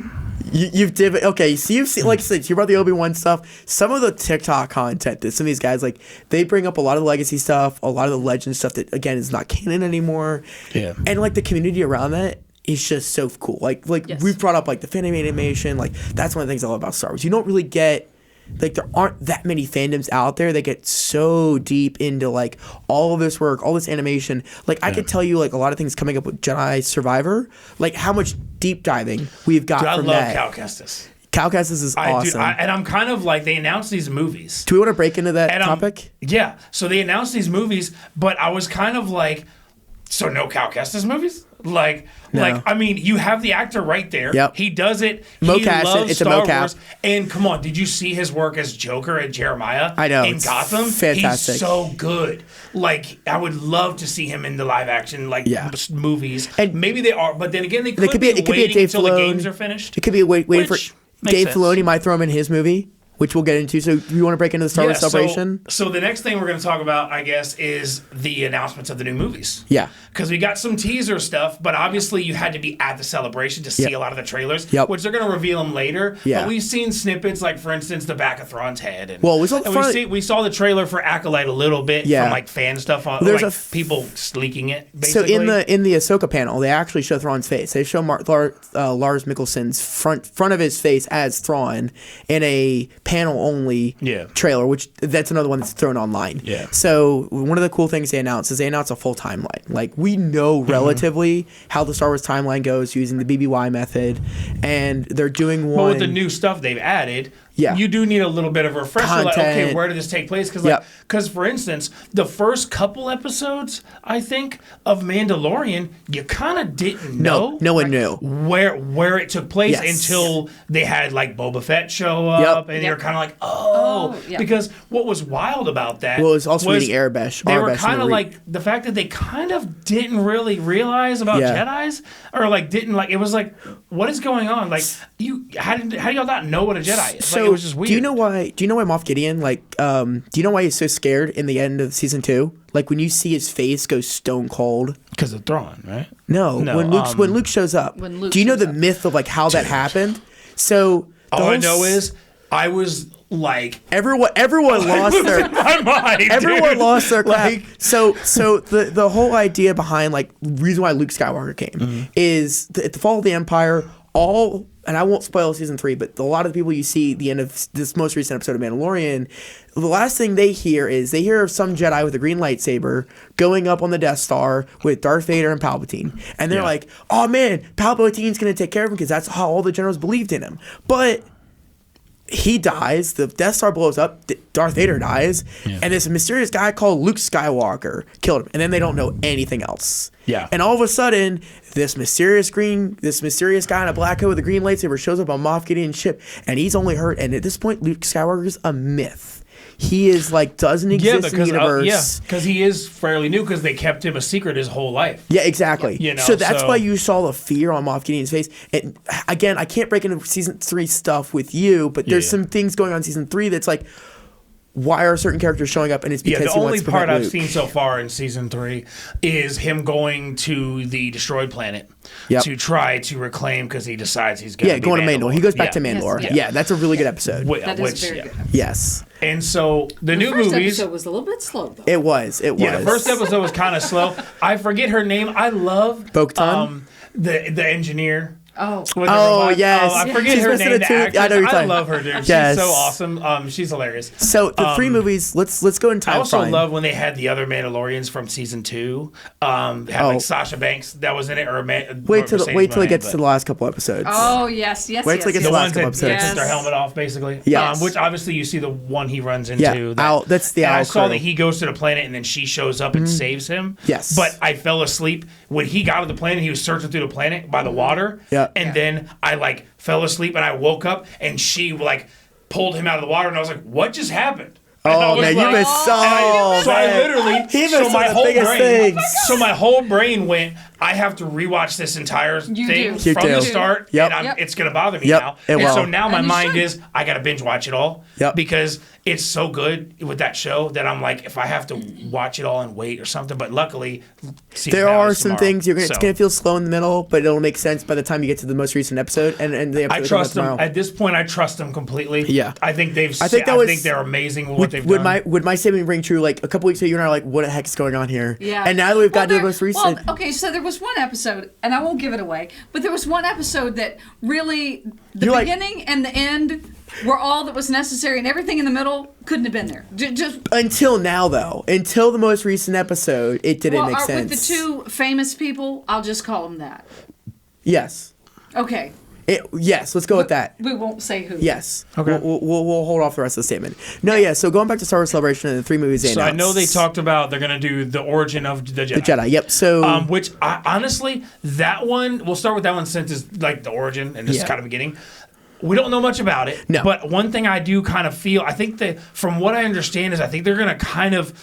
Speaker 3: You've dipped. Okay, so you've seen, like I said, you brought the Obi-Wan stuff. Some of the TikTok content that some of these guys, like, they bring up a lot of the legacy stuff, a lot of the legend stuff that, again, is not canon anymore.
Speaker 1: Yeah.
Speaker 3: And, like, the community around that is just so cool. Like
Speaker 2: Yes.
Speaker 3: we've brought up, like, the fan animation. Like, that's one of the things I love about Star Wars. You don't really get... Like, there aren't that many fandoms out there that get so deep into, like, all of this work, all this animation. Like, I could tell you, like, a lot of things coming up with Jedi Survivor, like, how much deep diving we've got
Speaker 1: Dude, I
Speaker 3: from
Speaker 1: love
Speaker 3: that.
Speaker 1: Cal Kestis.
Speaker 3: Cal Kestis is awesome.
Speaker 1: And I'm kind of like, they announced these movies.
Speaker 3: Do we want to break into that
Speaker 1: And
Speaker 3: topic?
Speaker 1: Yeah. So they announced these movies, but I was kind of like, so no Cal Kestis movies? I mean, you have the actor right there.
Speaker 3: Yep.
Speaker 1: He does it.
Speaker 3: Mocap,
Speaker 1: He loves
Speaker 3: it's a
Speaker 1: Star
Speaker 3: mocap.
Speaker 1: Wars. And come on, did you see his work as Joker and Jeremiah?
Speaker 3: I know,
Speaker 1: In
Speaker 3: it's
Speaker 1: Gotham?
Speaker 3: fantastic.
Speaker 1: He's so good. Like, I would love to see him in the live action movies.
Speaker 3: And
Speaker 1: maybe they are, but then again, they could
Speaker 3: could
Speaker 1: be
Speaker 3: be a
Speaker 1: waiting
Speaker 3: Dave
Speaker 1: until the
Speaker 3: Filoni.
Speaker 1: games are finished.
Speaker 3: It could be a waiting for
Speaker 1: Which makes
Speaker 3: Dave
Speaker 1: sense.
Speaker 3: Filoni might throw him in his movie, which we'll get into. So do you want to break into the Star Wars celebration?
Speaker 1: So the next thing we're going to talk about, I guess, is the announcements of the new movies.
Speaker 3: Yeah.
Speaker 1: Because we got some teaser stuff, but obviously you had to be at the celebration to see a lot of the trailers, which they're going to reveal them later.
Speaker 3: Yeah.
Speaker 1: But we've seen snippets, like, for instance, the back of Thrawn's head. And,
Speaker 3: Well, we saw the front-
Speaker 1: we saw the trailer for Acolyte a little bit from, like, fan stuff on
Speaker 3: There's
Speaker 1: like,
Speaker 3: a f-
Speaker 1: people leaking it, basically.
Speaker 3: So in the Ahsoka panel, they actually show Thrawn's face. They show Lars Mikkelsen's front of his face as Thrawn in a panel only trailer, which that's another one that's thrown online.
Speaker 1: Yeah.
Speaker 3: So one of the cool things they announced is they announced a full timeline. Like, we know relatively how the Star Wars timeline goes using the BBY method, and they're doing one.
Speaker 1: But with the new stuff they've added,
Speaker 3: Yeah.
Speaker 1: you do need a little bit of a refresher. Like, okay,
Speaker 3: Content.
Speaker 1: where did this take place? Because,
Speaker 3: Yep.
Speaker 1: for instance, the first couple episodes, I think, of Mandalorian, you kind of didn't know.
Speaker 3: No one knew.
Speaker 1: Where it took place
Speaker 3: Yes.
Speaker 1: until they had like Boba Fett show up, and you're kind of like,
Speaker 2: yeah.
Speaker 1: because what was wild about that?
Speaker 3: Well, it was also reading Arabesh.
Speaker 1: They were
Speaker 3: Arabesh
Speaker 1: kind of
Speaker 3: in the
Speaker 1: like the fact that they kind of didn't really realize about
Speaker 3: Yeah.
Speaker 1: Jedis, or like didn't like. It was like, what is going on? Like how do y'all not know what a Jedi is?
Speaker 3: So
Speaker 1: Like, it was just weird.
Speaker 3: do you know why Moff Gideon do you know why he's so scared in the end of season 2? Like when you see his face go stone cold.
Speaker 1: Because of Thrawn, right?
Speaker 3: No, when Luke shows up.
Speaker 2: When Luke
Speaker 3: do you know
Speaker 2: shows
Speaker 3: the
Speaker 2: up.
Speaker 3: myth of like how that happened? So the
Speaker 1: All I
Speaker 3: whole
Speaker 1: know is I was like,
Speaker 3: everyone lost their
Speaker 1: my mind.
Speaker 3: everyone
Speaker 1: dude.
Speaker 3: lost their crap.
Speaker 1: Like,
Speaker 3: So the whole idea behind like reason why Luke Skywalker came is at the fall of the Empire, and I won't spoil season 3, but a lot of the people you see at the end of this most recent episode of Mandalorian, the last thing they hear of some Jedi with a green lightsaber going up on the Death Star with Darth Vader and Palpatine. And they're like, oh man, Palpatine's going to take care of him because that's how all the generals believed in him. But he dies, the Death Star blows up, Darth Vader dies, and this mysterious guy called Luke Skywalker killed him, and then they don't know anything else.
Speaker 1: Yeah.
Speaker 3: And all of a sudden, this mysterious guy in a black coat with a green lightsaber shows up on Moff Gideon's ship, and he's only hurt, and at this point, Luke Skywalker is a myth. He is like doesn't exist in the universe.
Speaker 1: Because he is fairly new because they kept him a secret his whole life.
Speaker 3: Yeah, exactly.
Speaker 1: You know,
Speaker 3: so that's why you saw the fear on Moff Gideon's face. And again, I can't break into season 3 stuff with you, but there's some things going on in season 3 that's like, why are certain characters showing up? And it's because
Speaker 1: the
Speaker 3: he
Speaker 1: only
Speaker 3: wants to
Speaker 1: part
Speaker 3: protect
Speaker 1: I've
Speaker 3: Luke.
Speaker 1: seen so far in season 3 is him going to the destroyed planet
Speaker 3: Yep.
Speaker 1: to try to reclaim because he decides he's going to be
Speaker 3: going to Mandalore. He goes back to Mandalore.
Speaker 2: Yes,
Speaker 3: Yeah, that's a really good episode.
Speaker 2: That is very good.
Speaker 3: Yes,
Speaker 1: And so the new
Speaker 2: First
Speaker 1: movies.
Speaker 2: episode was a little bit slow, though.
Speaker 3: it was.
Speaker 1: Yeah, the first episode was kind of slow. I forget her name. I love
Speaker 3: Bo-Katan?
Speaker 1: the engineer.
Speaker 2: Oh.
Speaker 1: With the
Speaker 3: Oh,
Speaker 1: robot.
Speaker 3: yes.
Speaker 1: I forget
Speaker 3: She's
Speaker 1: her
Speaker 3: missing
Speaker 1: name.
Speaker 3: a
Speaker 1: The
Speaker 3: tooth.
Speaker 1: actress.
Speaker 3: I know who you're
Speaker 1: I
Speaker 3: talking-
Speaker 1: love her, dude.
Speaker 3: Yes.
Speaker 1: She's so awesome. She's hilarious.
Speaker 3: So the 3 movies. Let's go in time.
Speaker 1: I also love when they had the other Mandalorians from season 2. Had like Sasha Banks that was in it, or
Speaker 3: wait till it gets to the last couple episodes.
Speaker 2: Oh, yes.
Speaker 3: Wait till it gets
Speaker 1: the
Speaker 3: the last
Speaker 1: ones
Speaker 3: couple
Speaker 1: that takes
Speaker 3: episodes.
Speaker 1: their helmet off, basically.
Speaker 3: Yes.
Speaker 1: Which obviously you see the one he runs into.
Speaker 3: Yeah, that's the
Speaker 1: and I
Speaker 3: Owl
Speaker 1: saw
Speaker 3: crew.
Speaker 1: that he goes to the planet and then she shows up and saves him.
Speaker 3: Yes.
Speaker 1: But I fell asleep when he got to the planet. He was searching through the planet by the water.
Speaker 3: Yeah.
Speaker 1: And then I like fell asleep and I woke up and she like pulled him out of the water and I was like, what just happened? And I
Speaker 3: Oh
Speaker 1: was
Speaker 3: man,
Speaker 1: like-
Speaker 3: you missed so.
Speaker 1: so I
Speaker 3: man.
Speaker 1: literally,
Speaker 3: He missed
Speaker 1: so
Speaker 3: some
Speaker 1: my
Speaker 3: of the
Speaker 1: whole
Speaker 3: biggest
Speaker 1: brain,
Speaker 3: things.
Speaker 1: so my whole brain went. I have to rewatch this entire thing
Speaker 2: do.
Speaker 3: You
Speaker 1: from
Speaker 3: do.
Speaker 1: the start,
Speaker 3: Yep.
Speaker 1: and it's gonna bother me
Speaker 3: Yep,
Speaker 1: now.
Speaker 3: it
Speaker 1: And
Speaker 3: will.
Speaker 1: so now my
Speaker 2: And you
Speaker 1: mind
Speaker 2: should.
Speaker 1: is, I gotta binge watch it all,
Speaker 3: Yep.
Speaker 1: because it's so good with that show that I'm like, if I have to watch it all and wait or something. But luckily, season
Speaker 3: There
Speaker 1: finale
Speaker 3: are
Speaker 1: is
Speaker 3: some
Speaker 1: tomorrow.
Speaker 3: things it's
Speaker 1: So,
Speaker 3: gonna feel slow in the middle, but it'll make sense by the time you get to the most recent episode. And the
Speaker 1: I
Speaker 3: episode
Speaker 1: trust them
Speaker 3: tomorrow.
Speaker 1: at this point. I trust them completely.
Speaker 3: Yeah.
Speaker 1: I think they've.
Speaker 3: I think that was-
Speaker 1: think they're amazing with what they've done.
Speaker 3: Would my statement ring true? Like a couple weeks ago, you and I were like, "What the heck is going on here?"
Speaker 2: Yeah.
Speaker 3: And now that we've got to the most recent.
Speaker 2: Well, okay, so there was one episode, and I won't give it away, but there was one episode that really, the
Speaker 3: You're like-
Speaker 2: beginning and the end were all that was necessary, and everything in the middle couldn't have been there. Just
Speaker 3: Until now, though, until the most recent episode, it didn't make sense.
Speaker 2: with the 2 famous people, I'll just call them that.
Speaker 3: Yes.
Speaker 2: Okay,
Speaker 3: Yes. Let's go with that.
Speaker 2: we won't say who.
Speaker 3: Yes.
Speaker 1: Okay.
Speaker 3: We'll hold off the rest of the statement. No. Yeah. So going back to Star Wars Celebration and the 3 movies they
Speaker 1: So I
Speaker 3: announced.
Speaker 1: know they talked about they're gonna do the origin of the Jedi.
Speaker 3: The Jedi. Yep. So.
Speaker 1: Which I, honestly, that one, we'll start with that one since it's like the origin and this is
Speaker 3: Yeah.
Speaker 1: kind of beginning. We don't know much about it.
Speaker 3: No.
Speaker 1: But one thing I do kind of feel, I think that from what I understand is I think they're going to kind of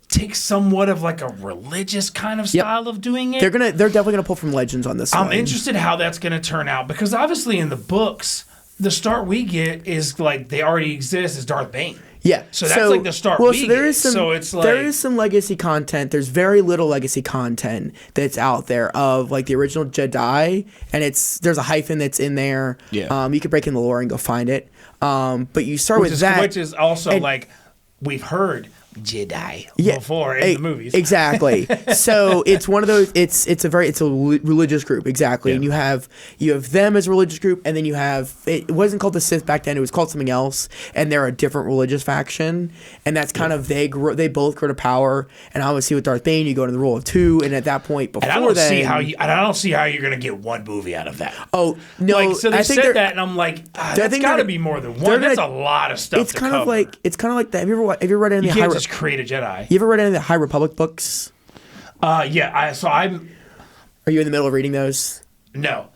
Speaker 1: take somewhat of like a religious kind of
Speaker 3: Yep.
Speaker 1: style of doing it.
Speaker 3: they're definitely gonna pull from Legends on this one.
Speaker 1: I'm interested how that's going to turn out because obviously in the books, the start we get is like they already exist as Darth Bane.
Speaker 3: Yeah.
Speaker 1: So that's like the start
Speaker 3: Well,
Speaker 1: we
Speaker 3: so there
Speaker 1: get.
Speaker 3: is some.
Speaker 1: So it's like-
Speaker 3: there is some legacy content. There's very little legacy content that's out there of like the original Jedi, and there's a hyphen that's in there.
Speaker 1: Yeah.
Speaker 3: You could break in the lore and go find it. But you start with that,
Speaker 1: Which is also
Speaker 3: and-
Speaker 1: like we've heard Jedi
Speaker 3: Yeah,
Speaker 1: before in the movies.
Speaker 3: Exactly. So it's one of those. It's a religious group, exactly.
Speaker 1: Yeah.
Speaker 3: And you have them as a religious group, and then you have it wasn't called the Sith back then. It was called something else, and they're a different religious faction. And that's kind of they both grow to power. And obviously with Darth Bane, you go to the rule of two, and at that point, before
Speaker 1: And I don't
Speaker 3: then,
Speaker 1: see how you're gonna get one movie out of that.
Speaker 3: oh no,
Speaker 1: Like, so they
Speaker 3: I think
Speaker 1: said that, and I'm like, that's got to be more than one. That's a lot of stuff.
Speaker 3: It's
Speaker 1: to
Speaker 3: kind
Speaker 1: cover.
Speaker 3: of like that. Have you ever read any
Speaker 1: You
Speaker 3: of the
Speaker 1: can't just create a Jedi.
Speaker 3: You ever read any of the High Republic books?
Speaker 1: Yeah.
Speaker 3: Are you in the middle of reading those?
Speaker 1: No.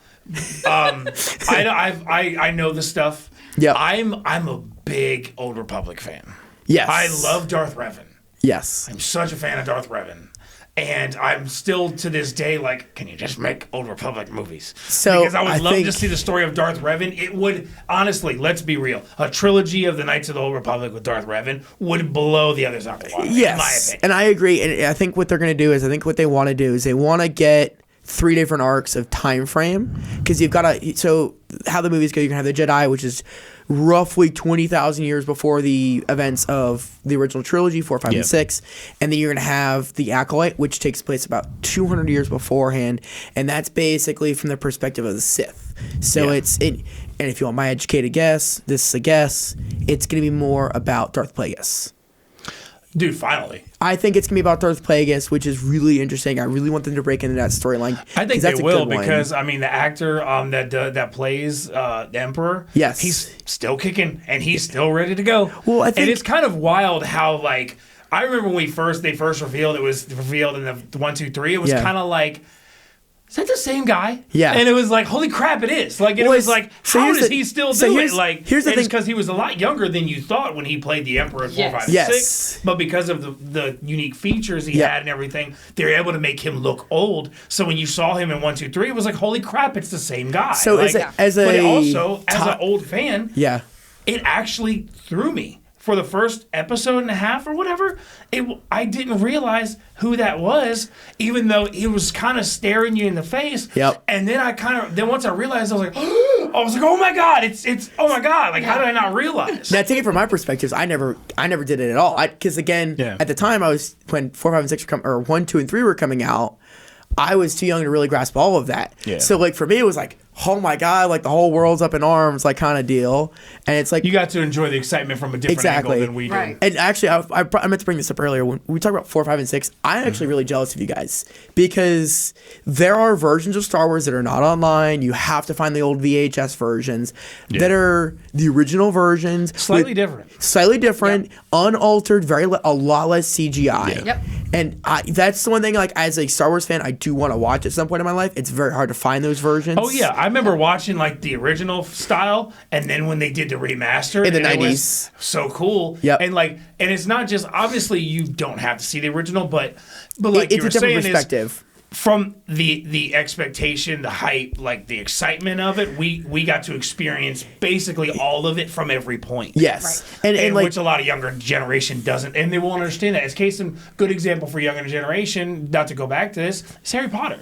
Speaker 1: I know the stuff.
Speaker 3: Yeah.
Speaker 1: I'm a big Old Republic fan.
Speaker 3: Yes.
Speaker 1: I love Darth Revan.
Speaker 3: Yes.
Speaker 1: I'm such a fan of Darth Revan. And I'm still to this day like, can you just make Old Republic movies?
Speaker 3: So
Speaker 1: because I would love
Speaker 3: think
Speaker 1: to see the story of Darth Revan. It would, honestly, let's be real, a trilogy of the Knights of the Old Republic with Darth Revan would blow the others out the water. In my
Speaker 3: Yes,
Speaker 1: opinion.
Speaker 3: and I agree. And I think what they're going to do is, I think what they want to do is they want to get 3 different arcs of time frame, because you've got to. So how the movies go, you can have the Jedi, which is roughly 20,000 years before the events of the original trilogy, 4, 5,
Speaker 1: Yep.
Speaker 3: and 6, and then you're going to have the Acolyte, which takes place about 200 years beforehand, and that's basically from the perspective of the Sith. So
Speaker 1: Yeah.
Speaker 3: and if you want my educated guess, this is a guess, it's going to be more about Darth Plagueis.
Speaker 1: Dude, finally.
Speaker 3: I think it's gonna be about Darth Plagueis, which is really interesting. I really want them to break into that storyline.
Speaker 1: I think
Speaker 3: 'cause
Speaker 1: they
Speaker 3: that's a
Speaker 1: will
Speaker 3: good one.
Speaker 1: because I mean the actor that plays the Emperor,
Speaker 3: Yes.
Speaker 1: he's still kicking and he's still ready to go.
Speaker 3: Well, I think-
Speaker 1: and it's kind of wild how like I remember when they first revealed it was revealed in the 1, 2, 3. It was
Speaker 3: Yeah.
Speaker 1: kind of like. Is that the same guy?
Speaker 3: Yeah.
Speaker 1: And it was like, holy crap, it is. Like, it
Speaker 3: Well,
Speaker 1: was like,
Speaker 3: so
Speaker 1: how
Speaker 3: here's
Speaker 1: does
Speaker 3: the-
Speaker 1: he still
Speaker 3: so
Speaker 1: do
Speaker 3: here's-
Speaker 1: it? Like,
Speaker 3: here's the
Speaker 1: and it's
Speaker 3: thing-
Speaker 1: because he was a lot younger than you thought when he played the Emperor in 4, 5, and
Speaker 3: Yes.
Speaker 1: 6. But because of the unique features he
Speaker 3: Yeah.
Speaker 1: had and everything, they were able to make him look old. So when you saw him in 1, 2, 3, it was like, holy crap, it's the same guy.
Speaker 3: So
Speaker 1: like,
Speaker 3: as
Speaker 1: but
Speaker 3: a
Speaker 1: also, as an
Speaker 3: top-
Speaker 1: old fan,
Speaker 3: yeah,
Speaker 1: it actually threw me. For the first episode and a half or whatever, I didn't realize who that was, even though he was kind of staring you in the face.
Speaker 3: Yep.
Speaker 1: And then once I realized, I was like, oh my god, it's oh my god, like how did I not realize?
Speaker 3: now take it from my perspectives. I never did it at all. Because again,
Speaker 1: Yeah.
Speaker 3: at the time when 4, 5, and 6 or 1, 2, and 3 were coming out, I was too young to really grasp all of that.
Speaker 1: Yeah.
Speaker 3: So like for me, it was like, oh my god, like the whole world's up in arms, like kind of deal. And it's like
Speaker 1: You got to enjoy the excitement from a different
Speaker 3: Exactly.
Speaker 1: angle than we did.
Speaker 2: Right.
Speaker 3: And actually, I meant to bring this up earlier. When we talk about 4, 5, and 6, I'm actually really jealous of you guys because there are versions of Star Wars that are not online. You have to find the old VHS versions that are the original versions.
Speaker 1: Slightly different.
Speaker 3: Slightly different, unaltered, a lot less CGI.
Speaker 2: Yep.
Speaker 3: And that's the one thing, like, as a Star Wars fan, I do want to watch at some point in my life. It's very hard to find those versions.
Speaker 1: Oh yeah, I remember watching like the original style, and then when they did the remaster
Speaker 3: In the
Speaker 1: and it
Speaker 3: 90s.
Speaker 1: was so cool.
Speaker 3: Yep.
Speaker 1: And it's not just obviously you don't have to see the original, but like
Speaker 3: It's
Speaker 1: you were
Speaker 3: a different
Speaker 1: saying,
Speaker 3: perspective.
Speaker 1: from the expectation, the hype, like the excitement of it, we got to experience basically all of it from every point.
Speaker 3: Yes.
Speaker 2: Right.
Speaker 3: And like,
Speaker 1: which a lot of younger generation doesn't, and they won't understand that. As case in good example for younger generation, not to go back to this, is Harry Potter.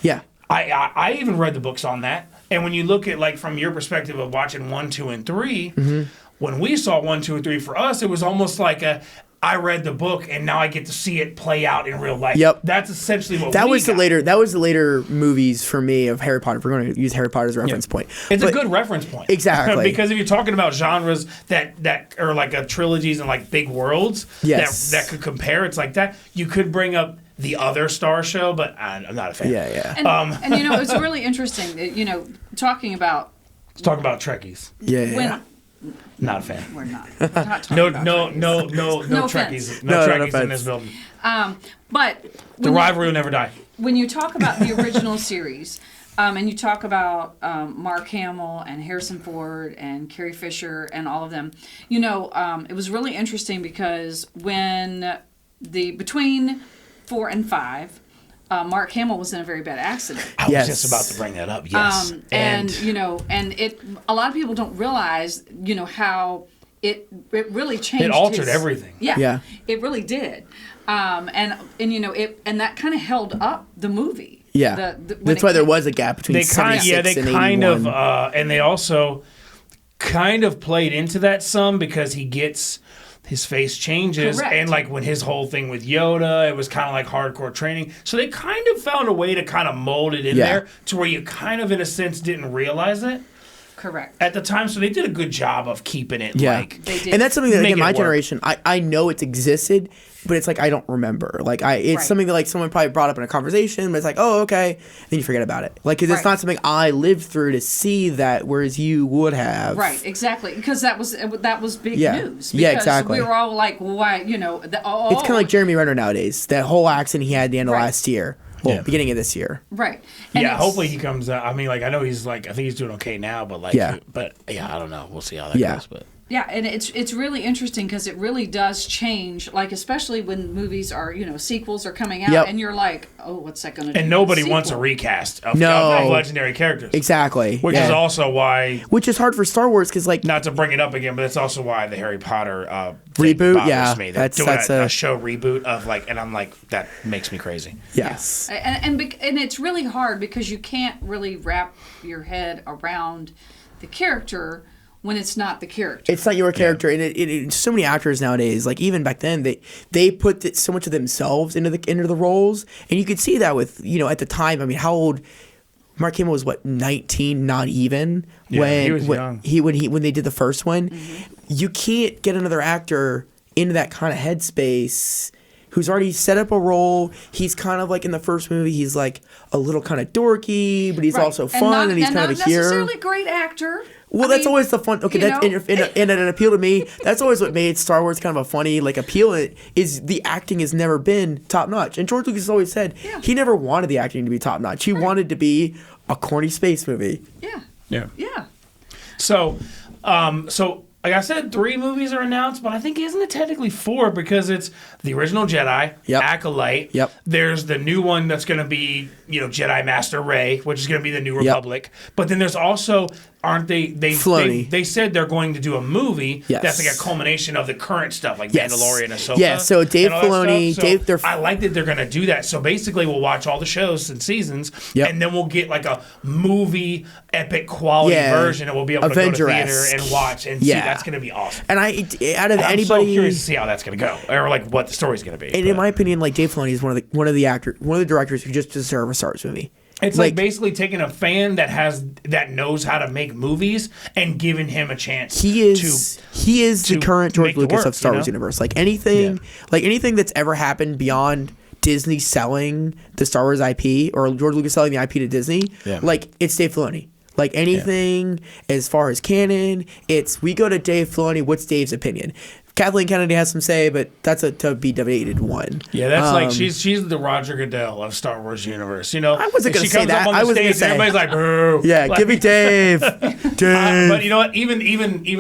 Speaker 3: yeah.
Speaker 1: I even read the books on that. And when you look at like from your perspective of watching 1, 2, and 3, when we saw 1, 2, and 3 for us, it was almost like I read the book and now I get to see it play out in real life.
Speaker 3: Yep.
Speaker 1: That's essentially what
Speaker 3: That
Speaker 1: we
Speaker 3: was the
Speaker 1: got.
Speaker 3: later movies for me of Harry Potter. If we're going to use Harry Potter as a reference point.
Speaker 1: It's
Speaker 3: But-
Speaker 1: a good reference point.
Speaker 3: Exactly.
Speaker 1: Because if you're talking about genres that are like trilogies and like big worlds
Speaker 3: Yes.
Speaker 1: that could compare, it's like that. You could bring up the other Star show, but I'm not a fan.
Speaker 3: Yeah.
Speaker 2: And you know, it's really interesting that, you know, talking about
Speaker 1: Let's talk about Trekkies.
Speaker 3: Yeah.
Speaker 2: when
Speaker 1: Not a fan.
Speaker 2: we're not talking
Speaker 1: No,
Speaker 2: about
Speaker 1: no,
Speaker 2: Trekkies.
Speaker 1: no, no,
Speaker 2: No
Speaker 1: no
Speaker 2: offense.
Speaker 1: Trekkies.
Speaker 3: No,
Speaker 1: No
Speaker 3: no
Speaker 1: Trekkies in
Speaker 3: offense.
Speaker 1: this building.
Speaker 2: But
Speaker 1: The rivalry will never die.
Speaker 2: when you talk about the original series, and you talk about Mark Hamill and Harrison Ford and Carrie Fisher and all of them, you know, it was really interesting because when between 4 and 5, Mark Hamill was in a very bad accident.
Speaker 1: I was
Speaker 3: Yes.
Speaker 1: just about to bring that up. Yes.
Speaker 2: And you know, and a lot of people don't realize, you know, how it really changed.
Speaker 1: It altered
Speaker 2: his-
Speaker 1: everything.
Speaker 3: Yeah.
Speaker 2: It really did. And you know, and that kind of held up the movie.
Speaker 3: Yeah.
Speaker 2: When
Speaker 3: That's
Speaker 2: it
Speaker 3: they
Speaker 2: came-
Speaker 3: was a gap between
Speaker 1: they
Speaker 3: 76
Speaker 1: they
Speaker 3: and
Speaker 1: kind
Speaker 3: 81.
Speaker 1: of and they also kind of played into that some because he gets his face changes.
Speaker 2: Correct.
Speaker 1: And like when his whole thing with Yoda, it was kind of like hardcore training. So they kind of found a way to kind of mold it in there to where you kind of, in a sense, didn't realize it.
Speaker 2: Correct.
Speaker 1: At the time, so they did a good job of keeping it like...
Speaker 2: They did.
Speaker 3: And that's something that,
Speaker 1: Make
Speaker 3: in
Speaker 1: it
Speaker 3: my
Speaker 1: work.
Speaker 3: generation, I know it's existed, but it's like I don't remember. Like it's
Speaker 2: Right.
Speaker 3: something that like someone probably brought up in a conversation, but it's like, oh, okay. Then you forget about it. Like, because it's
Speaker 2: Right.
Speaker 3: not something I lived through to see that, whereas you would have.
Speaker 2: Right, exactly, because that was big
Speaker 3: Yeah.
Speaker 2: news.
Speaker 3: Yeah,
Speaker 2: Because
Speaker 3: exactly.
Speaker 2: we were all like, well, why,
Speaker 3: It's kind of like Jeremy Renner nowadays. That whole accent he had at the end of
Speaker 2: Right.
Speaker 3: last year. Well,
Speaker 1: Yeah.
Speaker 3: beginning of this year.
Speaker 2: right. And
Speaker 1: Yeah,
Speaker 2: it's-
Speaker 1: hopefully he comes out. I mean, like, I know he's like, I think he's doing okay now, but like,
Speaker 3: Yeah.
Speaker 1: I don't know. We'll see how that
Speaker 3: Yeah.
Speaker 1: goes. But
Speaker 2: Yeah, and it's really interesting because it really does change, like especially when movies are, sequels are coming out,
Speaker 3: Yep.
Speaker 2: and you're like, oh, what's that going to do?
Speaker 1: and
Speaker 2: to the
Speaker 1: nobody wants a
Speaker 2: sequel?
Speaker 1: recast of,
Speaker 3: No.
Speaker 1: of legendary characters.
Speaker 3: Exactly.
Speaker 1: Which is also why,
Speaker 3: Which is hard for Star Wars because, like,
Speaker 1: not to bring it up again, but it's also why the Harry Potter thing
Speaker 3: Reboot?
Speaker 1: bothers
Speaker 3: Yeah,
Speaker 1: me. They're
Speaker 3: that's
Speaker 1: doing
Speaker 3: a-
Speaker 1: a show reboot of like, and I'm like, that makes me crazy.
Speaker 3: yes.
Speaker 2: And it's really hard because you can't really wrap your head around the character when it's not the character.
Speaker 3: It's not your character, and so many actors nowadays, like even back then, they put so much of themselves into the roles, and you could see that with at the time. I mean, how old Mark Hamill was? What, 19? Not even
Speaker 1: Yeah, he was young.
Speaker 3: when they did the first one. You can't get another actor into that kind of headspace who's already set up a role. He's kind of like in the first movie, he's like a little kind of dorky, but he's
Speaker 2: Right.
Speaker 3: also fun, and he's kind of a
Speaker 2: not
Speaker 3: hero.
Speaker 2: necessarily a great actor.
Speaker 3: Well, that's always the fun. Okay, that's and an appeal to me. That's always what made Star Wars kind of a funny appeal. Is the acting has never been top notch, and George Lucas has always said he never wanted the acting to be top notch. He wanted to be a corny space movie.
Speaker 2: Yeah.
Speaker 1: Yeah. So, like I said, 3 movies are announced, but I think isn't it technically 4 because it's the original Jedi,
Speaker 3: Yep.
Speaker 1: Acolyte.
Speaker 3: Yep.
Speaker 1: There's the new one that's going to be Jedi Master Rey, which is going to be the New Republic. But then there's also, aren't they?
Speaker 3: Filoni.
Speaker 1: They said they're going to do a movie
Speaker 3: Yes.
Speaker 1: that's like a culmination of the current stuff, like
Speaker 3: Yes.
Speaker 1: Mandalorian, Ahsoka.
Speaker 3: Yeah, so Dave
Speaker 1: and all that
Speaker 3: Filoni-
Speaker 1: stuff. So
Speaker 3: Dave-
Speaker 1: I like that they're going to do that. So basically, we'll watch all the shows and seasons,
Speaker 3: Yep.
Speaker 1: and then we'll get like a movie epic quality
Speaker 3: Yeah.
Speaker 1: version, and we'll be able to go to
Speaker 3: Avenger-esque.
Speaker 1: theater and watch and see.
Speaker 3: Yeah.
Speaker 1: That's going to be awesome.
Speaker 3: And out of
Speaker 1: And I'm
Speaker 3: anybody,
Speaker 1: so curious to see how that's going to go, or like what the story's going to be.
Speaker 3: and
Speaker 1: But
Speaker 3: in my opinion, Dave Filoni is one of the directors who just deserve a Star Wars movie.
Speaker 1: it's like basically taking a fan that knows how to make movies and giving him a chance.
Speaker 3: He is the
Speaker 1: to
Speaker 3: current George
Speaker 1: make the
Speaker 3: Lucas
Speaker 1: work,
Speaker 3: of Star Wars universe. Like anything that's ever happened beyond Disney selling the Star Wars IP or George Lucas selling the IP to Disney, it's Dave Filoni. Like anything as far as canon, we go to Dave Filoni. What's Dave's opinion? Kathleen Kennedy has some say, but that's to be debated one.
Speaker 1: Yeah, that's like she's the Roger Goodell of Star Wars universe. I
Speaker 3: wasn't gonna
Speaker 1: she
Speaker 3: say
Speaker 1: comes
Speaker 3: that.
Speaker 1: Up on the
Speaker 3: I wasn't
Speaker 1: stage
Speaker 3: gonna say.
Speaker 1: and everybody's like, boo.
Speaker 3: Yeah,
Speaker 1: Like,
Speaker 3: give me Dave. Dave.
Speaker 1: But you know what? Even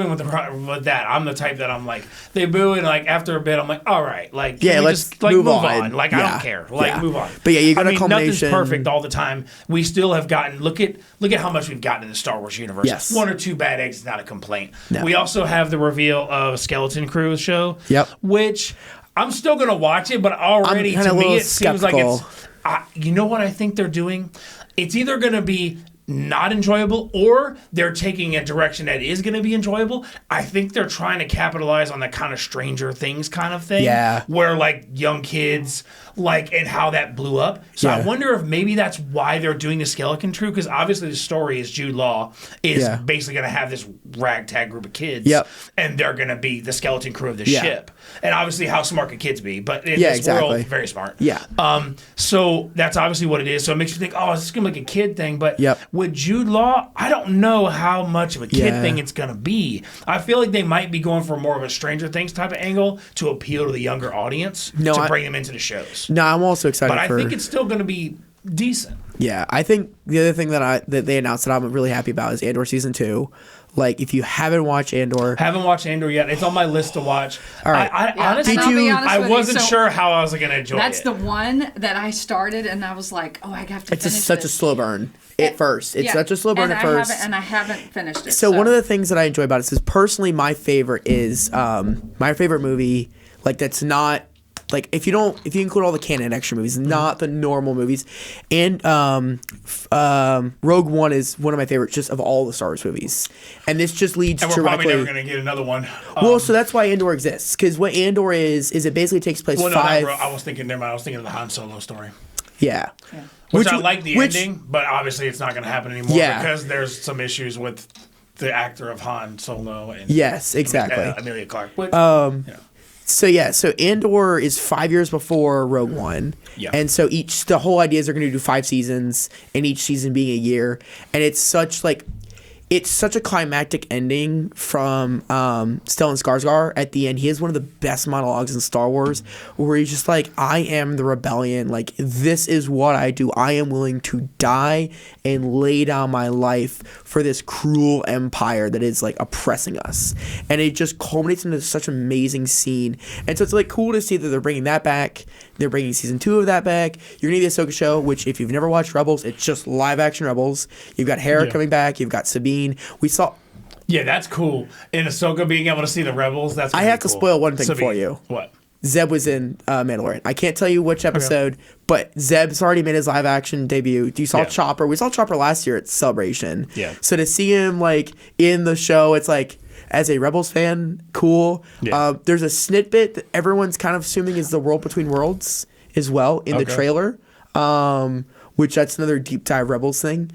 Speaker 1: with that, I'm the type that I'm like, they boo, and like after a bit, I'm like, all right, like can we
Speaker 3: let's
Speaker 1: just, like,
Speaker 3: move
Speaker 1: move
Speaker 3: on.
Speaker 1: Like I
Speaker 3: Yeah.
Speaker 1: don't care, like move on.
Speaker 3: But yeah, you got a
Speaker 1: nothing's
Speaker 3: culmination.
Speaker 1: perfect all the time. We still have gotten look at how much we've gotten in the Star Wars universe.
Speaker 3: Yes.
Speaker 1: 1 or 2 bad eggs is not a complaint.
Speaker 3: No.
Speaker 1: We also have the reveal of Skeleton Crew show.
Speaker 3: Yep.
Speaker 1: Which I'm still gonna watch it, but already
Speaker 3: I'm kinda
Speaker 1: to
Speaker 3: a
Speaker 1: me
Speaker 3: little
Speaker 1: it seems like
Speaker 3: skeptical.
Speaker 1: you know what I think they're doing? It's either going to be not enjoyable or they're taking a direction that is going to be enjoyable. I think they're trying to capitalize on that kind of Stranger Things kind of thing.
Speaker 3: Yeah.
Speaker 1: Where like young kids and how that blew up. So I
Speaker 3: Yeah.
Speaker 1: wonder if maybe that's why they're doing the Skeleton Crew, because obviously the story is Jude Law is
Speaker 3: Yeah.
Speaker 1: basically going to have this ragtag group of kids.
Speaker 3: Yep.
Speaker 1: And they're going to be the skeleton crew of the
Speaker 3: Yeah.
Speaker 1: ship. And obviously how smart could kids be? But in
Speaker 3: Yeah,
Speaker 1: this
Speaker 3: exactly.
Speaker 1: world, very smart.
Speaker 3: Yeah.
Speaker 1: So that's obviously what it is. So it makes you think, oh, is this going to be like a kid thing? But
Speaker 3: Yep.
Speaker 1: with Jude Law, I don't know how much of a kid
Speaker 3: Yeah.
Speaker 1: thing it's going to be. I feel like they might be going for more of a Stranger Things type of angle to appeal to the younger audience to bring them into the shows.
Speaker 3: No, I'm also excited
Speaker 1: But I
Speaker 3: for.
Speaker 1: think it's still going to be decent.
Speaker 3: Yeah, I think the other thing that they announced that I'm really happy about is Andor season 2. Like, if you haven't watched Andor,
Speaker 1: Haven't watched Andor yet. It's on my list to watch.
Speaker 3: All right.
Speaker 1: I
Speaker 2: Yeah,
Speaker 1: honestly,
Speaker 2: and I'll be honest
Speaker 1: I
Speaker 2: with you,
Speaker 1: wasn't
Speaker 2: so
Speaker 1: sure how I was going to enjoy
Speaker 2: That's
Speaker 1: it.
Speaker 2: the one that I started, and I was like, oh, I have to
Speaker 3: it's
Speaker 2: finish
Speaker 3: such a
Speaker 2: this.
Speaker 3: slow burn at first. It's
Speaker 2: Yeah.
Speaker 3: such a slow burn
Speaker 2: And
Speaker 3: at first.
Speaker 2: And I haven't finished it.
Speaker 3: So one of the things that I enjoy about it is personally my favorite is my favorite movie, like that's not like if you include all the canon extra movies, not the normal movies, and Rogue One is one of my favorites just of all the Star Wars movies, and this just leads
Speaker 1: and we're
Speaker 3: directly.
Speaker 1: probably never going to get another one.
Speaker 3: Well, so that's why Andor exists, because what Andor is it basically takes place
Speaker 1: well, no,
Speaker 3: five.
Speaker 1: I was thinking of the Han Solo story.
Speaker 3: Yeah.
Speaker 1: Which I like the ending, but obviously it's not going to happen anymore
Speaker 3: Yeah.
Speaker 1: because there's some issues with the actor of Han Solo and
Speaker 3: Yes, exactly.
Speaker 1: Amelia Clarke. But,
Speaker 3: So Andor is 5 years before Rogue One,
Speaker 1: Yeah.
Speaker 3: and so the whole idea is they're going to do 5 seasons, and each season being a year, and it's such a climactic ending from Stellan Skarsgård at the end. He has one of the best monologues in Star Wars, where he's just like, "I am the rebellion. Like, this is what I do. I am willing to die and lay down my life for this cruel empire that is like oppressing us." And it just culminates into such an amazing scene. And so it's like cool to see that they're bringing that back. They're bringing season 2 of that back. You're gonna get the Ahsoka show, which if you've never watched Rebels, it's just live action Rebels. You've got Hera coming back. You've got Sabine. We saw.
Speaker 1: yeah, that's cool. And Ahsoka being able to see the rebels, that's
Speaker 3: I have to spoil one thing for you.
Speaker 1: What?
Speaker 3: Zeb was in Mandalorian. I can't tell you which episode, but Zeb's already made his live action debut. You saw Chopper. We saw Chopper last year at Celebration.
Speaker 1: Yeah.
Speaker 3: So to see him like in the show, it's like, as a Rebels fan, cool.
Speaker 1: Yeah.
Speaker 3: There's a snippet that everyone's kind of assuming is the World Between Worlds as well in the trailer, which that's another deep dive Rebels thing.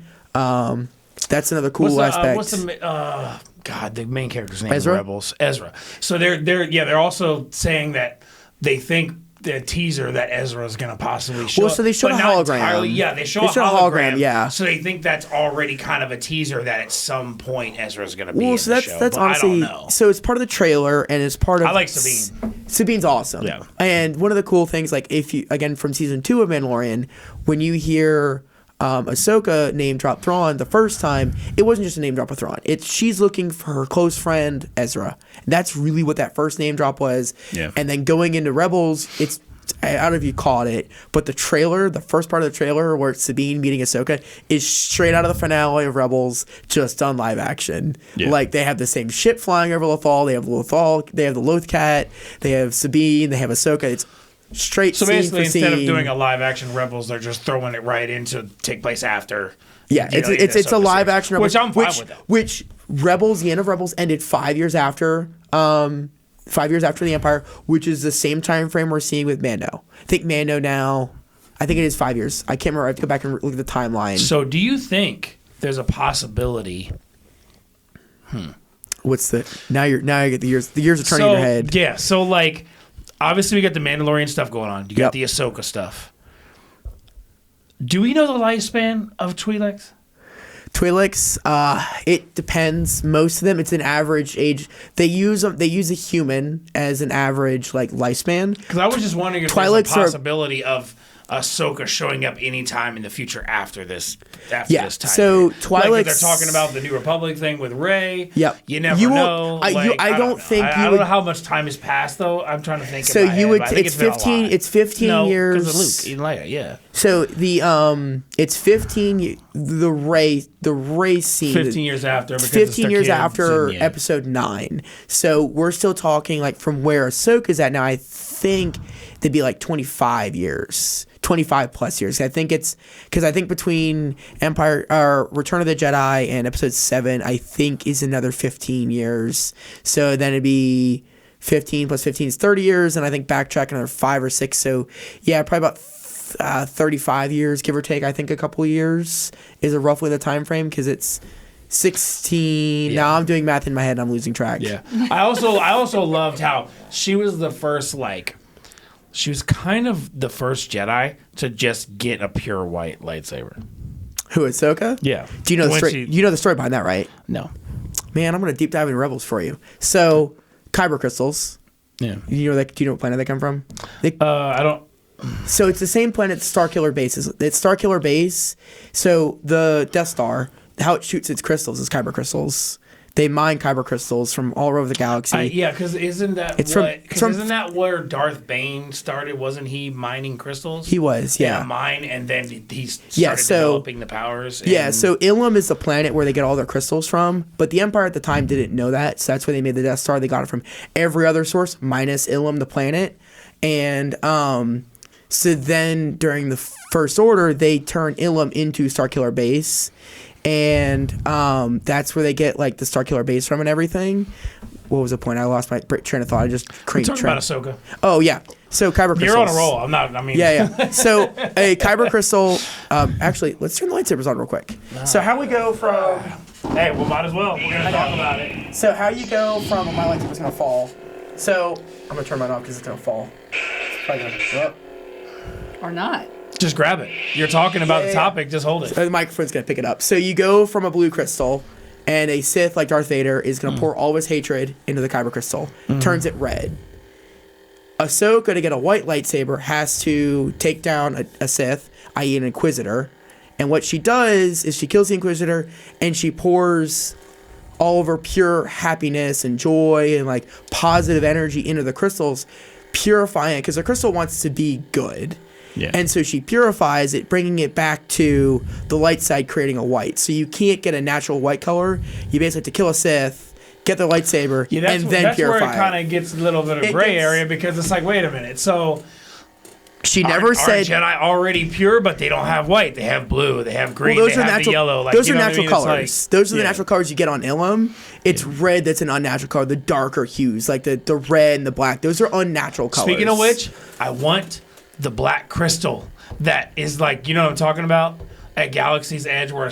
Speaker 3: That's another cool aspect.
Speaker 1: What's the main character's name
Speaker 3: Ezra?
Speaker 1: in Rebels? Ezra. So they're also saying that they think the teaser that Ezra is going to possibly show.
Speaker 3: Well, so they showed
Speaker 1: but
Speaker 3: a
Speaker 1: not
Speaker 3: hologram.
Speaker 1: entirely. Yeah, they show a
Speaker 3: hologram. Yeah.
Speaker 1: So they think that's already kind of a teaser that at some point Ezra's going to be in
Speaker 3: so
Speaker 1: the
Speaker 3: that's
Speaker 1: show.
Speaker 3: that's
Speaker 1: but
Speaker 3: honestly.
Speaker 1: I don't know.
Speaker 3: So it's part of the trailer, and it's part of.
Speaker 1: I like Sabine.
Speaker 3: Sabine's awesome.
Speaker 1: Yeah.
Speaker 3: And one of the cool things, like if you again from season 2 of Mandalorian, when you hear Ahsoka name drop Thrawn the first time, it wasn't just a name drop of Thrawn. She's looking for her close friend Ezra. That's really what that first name drop was.
Speaker 1: Yeah.
Speaker 3: And then going into Rebels, it's I don't know if you caught it, but the trailer, the first part of the trailer where it's Sabine meeting Ahsoka, is straight out of the finale of Rebels, just on live action.
Speaker 1: Yeah.
Speaker 3: Like they have the same ship flying over Lothal. They have Lothal. They have the Loth Cat. They have Sabine. They have Ahsoka. It's straight.
Speaker 1: So
Speaker 3: scene
Speaker 1: basically,
Speaker 3: for
Speaker 1: instead of
Speaker 3: scene.
Speaker 1: doing a live action Rebels, they're just throwing it right into take place after.
Speaker 3: Yeah,
Speaker 1: you know,
Speaker 3: it's a
Speaker 1: Ahsoka
Speaker 3: live
Speaker 1: series.
Speaker 3: action Rebels,
Speaker 1: which I'm fine with. That.
Speaker 3: Which Rebels, the end of Rebels ended 5 years after. 5 years after the Empire, which is the same time frame we're seeing with Mando. I think Mando now, I think it is 5 years. I can't remember. I have to go back and look at the timeline.
Speaker 1: So, do you think there's a possibility?
Speaker 3: What's the now? You get the years. The years are turning in your head.
Speaker 1: Yeah. So, like, obviously, we got the Mandalorian stuff going on. You got
Speaker 3: Yep.
Speaker 1: the Ahsoka stuff. Do we know the lifespan of Twi'leks?
Speaker 3: Twi'leks, it depends. Most of them, it's an average age. They use a human as an average like lifespan.
Speaker 1: Because I was just wondering if
Speaker 3: Twi'leks
Speaker 1: there's a possibility of Ahsoka showing up anytime in the future after this.
Speaker 3: Yeah,
Speaker 1: This time
Speaker 3: so
Speaker 1: period.
Speaker 3: Twi'leks-
Speaker 1: like if they're talking about the New Republic thing with Rey.
Speaker 3: Yep.
Speaker 1: You never
Speaker 3: You
Speaker 1: know.
Speaker 3: won't- I
Speaker 1: Like,
Speaker 3: don't
Speaker 1: know.
Speaker 3: think
Speaker 1: I
Speaker 3: you
Speaker 1: don't
Speaker 3: would-
Speaker 1: know how much time has passed though. I'm trying to think.
Speaker 3: So
Speaker 1: in my
Speaker 3: you
Speaker 1: head,
Speaker 3: would.
Speaker 1: but I think
Speaker 3: It's
Speaker 1: been a
Speaker 3: 15.
Speaker 1: lot.
Speaker 3: It's 15
Speaker 1: no,
Speaker 3: years.
Speaker 1: because of Luke and Leia. Yeah.
Speaker 3: So it's 15. The race scene.
Speaker 1: 15 years after. Because
Speaker 3: 15
Speaker 1: it's their
Speaker 3: years
Speaker 1: kids
Speaker 3: after
Speaker 1: and, yeah.
Speaker 3: episode 9. So we're still talking like from where Ahsoka's at now. I think they'd be like 25 years. 25 plus years. I think it's because I think between Empire or Return of the Jedi and episode 7, I think is another 15 years. So then it'd be 15 plus 15 is 30 years. And I think backtrack another 5 or 6. So yeah, probably about 35 years, give or take. I think a couple of years is roughly the time frame because it's 16.
Speaker 1: Yeah.
Speaker 3: Now I'm doing math in my head and I'm losing track.
Speaker 1: Yeah. I also loved how she was the first she was kind of the first Jedi to just get a pure white lightsaber.
Speaker 3: Who, Ahsoka?
Speaker 1: Yeah.
Speaker 3: Do you know the
Speaker 1: When
Speaker 3: story? You know the story behind that, right?
Speaker 1: No.
Speaker 3: Man, I'm gonna deep dive into Rebels for you. So, kyber crystals.
Speaker 1: Yeah.
Speaker 3: Do you know what planet they come from?
Speaker 1: I don't.
Speaker 3: So it's the same planet Starkiller Base is. It's Starkiller Base. So the Death Star, how it shoots its crystals is kyber crystals. They mine kyber crystals from all over the galaxy.
Speaker 1: Yeah, because isn't that isn't that where Darth Bane started? Wasn't he mining crystals?
Speaker 3: He was, yeah.
Speaker 1: In a mine, and then he started developing the powers.
Speaker 3: Yeah, so Ilum is the planet where they get all their crystals from, but the Empire at the time didn't know that, so that's why they made the Death Star. They got it from every other source, minus Ilum, the planet. And so then during the First Order, they turn Ilum into Starkiller Base. And that's where they get like the Starkiller Base from and everything. What was the point? I lost my train of thought. I just
Speaker 1: We're talking about Ahsoka.
Speaker 3: Oh yeah. So Kyber crystals.
Speaker 1: You're on a roll. I'm not. I mean.
Speaker 3: Yeah. So a Kyber crystal. Actually, let's turn the lightsabers on real quick. So how we go from?
Speaker 1: Hey, we might as well. We're gonna talk about it.
Speaker 3: So how you go from my lightsaber's gonna fall? So I'm gonna turn mine off because it's gonna fall. It's probably gonna,
Speaker 2: Or not.
Speaker 1: Just grab it. You're talking about the topic. Just hold it.
Speaker 3: the microphone's gonna pick it up. So you go from a blue crystal, and a Sith like Darth Vader is gonna pour all of his hatred into the Kyber crystal, turns it red. Ahsoka, to get a white lightsaber, has to take down a Sith, i.e. an Inquisitor. And what she does is she kills the Inquisitor, and she pours all of her pure happiness and joy and like positive energy into the crystals, purifying it, because the crystal wants to be good.
Speaker 1: Yeah.
Speaker 3: And so she purifies it, bringing it back to the light side, creating a white. So you can't get a natural white color. You basically have to kill a Sith, get the lightsaber, and then
Speaker 1: that's
Speaker 3: purify
Speaker 1: where it kind of gets a little bit of gray area, because it's like, wait a minute. So
Speaker 3: she never said
Speaker 1: Jedi already pure, but they don't have white. They have blue. They have green.
Speaker 3: Well, those
Speaker 1: they
Speaker 3: are
Speaker 1: have
Speaker 3: natural,
Speaker 1: the yellow. Like,
Speaker 3: those
Speaker 1: you
Speaker 3: are
Speaker 1: know
Speaker 3: natural
Speaker 1: what I mean?
Speaker 3: colors.
Speaker 1: It's like,
Speaker 3: Those are the natural colors you get on Ilum. It's red that's an unnatural color. The darker hues, like the red and the black, those are unnatural colors.
Speaker 1: Speaking of which, I want the black crystal that is like, you know what I'm talking about? At Galaxy's Edge, where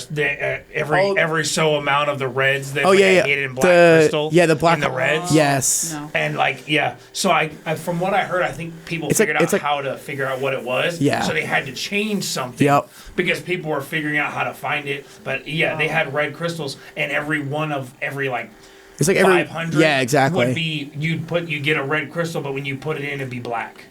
Speaker 1: every so amount of the reds that hidden in black crystal.
Speaker 3: Yeah, the black
Speaker 1: and the reds.
Speaker 3: Yes.
Speaker 2: No.
Speaker 1: And like, yeah. So I from what I heard, I think people figured out how to figure out what it was.
Speaker 3: Yeah.
Speaker 1: So they had to change something.
Speaker 3: Yep.
Speaker 1: Because people were figuring out how to find it. But yeah, they had red crystals, and every like
Speaker 3: It's like
Speaker 1: 500.
Speaker 3: Yeah, exactly.
Speaker 1: Would be you'd get a red crystal, but when you put it in, it'd be black.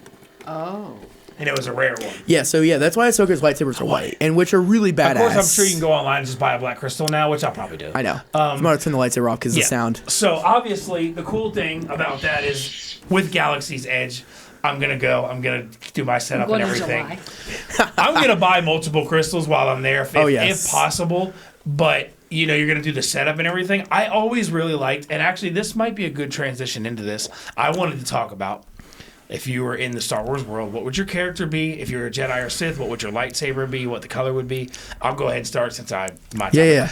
Speaker 2: Oh.
Speaker 1: And it was a rare one.
Speaker 3: Yeah, so yeah, that's why Ahsoka's lightsabers are white, and which are really badass.
Speaker 1: Of course, I'm sure you can go online and just buy a black crystal now, which I'll probably do.
Speaker 3: I know. I'm gonna turn the lightsaber off because of the sound.
Speaker 1: So obviously, the cool thing about that is with Galaxy's Edge, I'm gonna do my setup and everything. I'm gonna buy multiple crystals while I'm there, if possible. But you know, you're gonna do the setup and everything. I always really liked, and actually, this might be a good transition into this. I wanted to talk about. If you were in the Star Wars world, what would your character be? If you were a Jedi or Sith, what would your lightsaber be? What the color would be? I'll go ahead and start since my time.
Speaker 3: Yeah.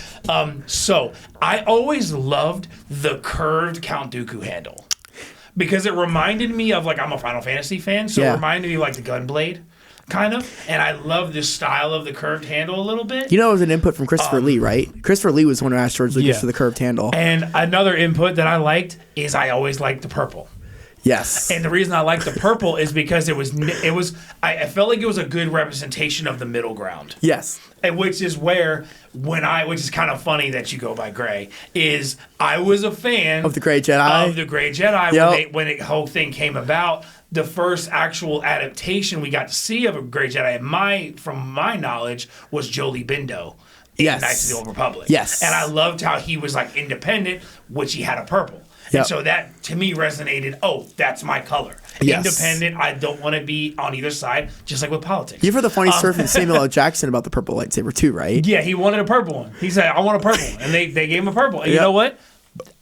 Speaker 1: So I always loved the curved Count Dooku handle because it reminded me of, like, I'm a Final Fantasy fan, so it reminded me of like the Gunblade kind of, and I love this style of the curved handle a little bit.
Speaker 3: You know, it was an input from Christopher Lee, right? Christopher Lee was the one who asked George Lucas for the curved handle.
Speaker 1: And another input that I liked is I always liked the purple.
Speaker 3: Yes.
Speaker 1: And the reason I like the purple is because I felt like it was a good representation of the middle ground.
Speaker 3: Yes.
Speaker 1: And which is where which is kind of funny that you go by Gray, is I was a fan
Speaker 3: of the Gray Jedi.
Speaker 1: Of the Gray Jedi when the whole thing came about. The first actual adaptation we got to see of a Gray Jedi, from my knowledge, was Jolie Bindo. In Knights of the Old Republic.
Speaker 3: Yes.
Speaker 1: And I loved how he was like independent, which he had a purple.
Speaker 3: Yep.
Speaker 1: And so that, to me, resonated. Oh, that's my color.
Speaker 3: Yes.
Speaker 1: Independent. I don't want to be on either side, just like with politics.
Speaker 3: You've heard the funny story from Samuel L. Jackson about the purple lightsaber too, right?
Speaker 1: Yeah, he wanted a purple one. He said, I want a purple one. And they gave him a purple. And you know what?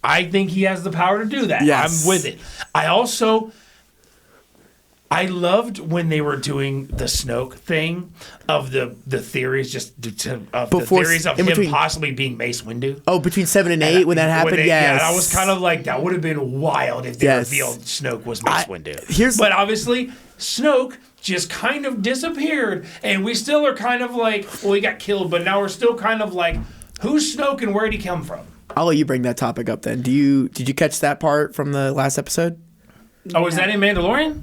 Speaker 1: I think he has the power to do that.
Speaker 3: Yes.
Speaker 1: I'm with it. I loved when they were doing the Snoke thing of the theories, the theories of him possibly being Mace Windu.
Speaker 3: Oh, between 7 and 8 when that happened, yes.
Speaker 1: Yeah, I was kind of like, that would have been wild if they revealed Snoke was Mace Windu. But obviously, Snoke just kind of disappeared, and we still are kind of like, well, he got killed, but now we're still kind of like, who's Snoke and where did he come from?
Speaker 3: I'll let you bring that topic up then. Did you catch that part from the last episode?
Speaker 1: Oh, is that in Mandalorian?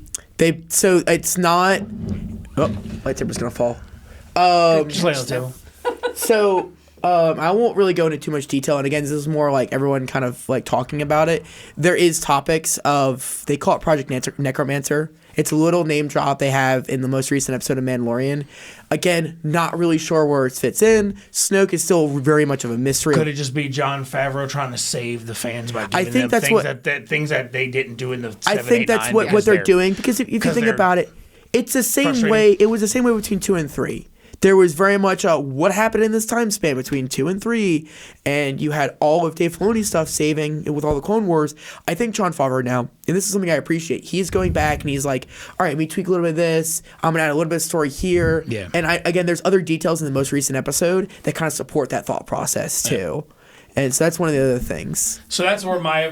Speaker 3: So it's not. Oh, lightsaber's gonna fall.
Speaker 1: Just lay on the table.
Speaker 3: So I won't really go into too much detail. And again, this is more like everyone kind of like talking about it. There is topics of, they call it Project Necromancer. It's a little name drop they have in the most recent episode of Mandalorian. Again, not really sure where it fits in. Snoke is still very much of a mystery.
Speaker 1: Could it just be Jon Favreau trying to save the fans by giving them things that they didn't do in the 7,
Speaker 3: I think
Speaker 1: 8,
Speaker 3: that's
Speaker 1: 9,
Speaker 3: what they're doing, because if you think about it, it's the same way. It was the same way between 2 and 3. there was very much what happened in this time span between 2 and 3, and you had all of Dave Filoni's stuff saving with all the Clone Wars. I think Jon Favreau now, and this is something I appreciate, he's going back and he's like, all right, let me tweak a little bit of this. I'm gonna add a little bit of story here.
Speaker 1: Yeah.
Speaker 3: And again, there's other details in the most recent episode that kind of support that thought process too. And so that's one of the other things.
Speaker 1: So that's where my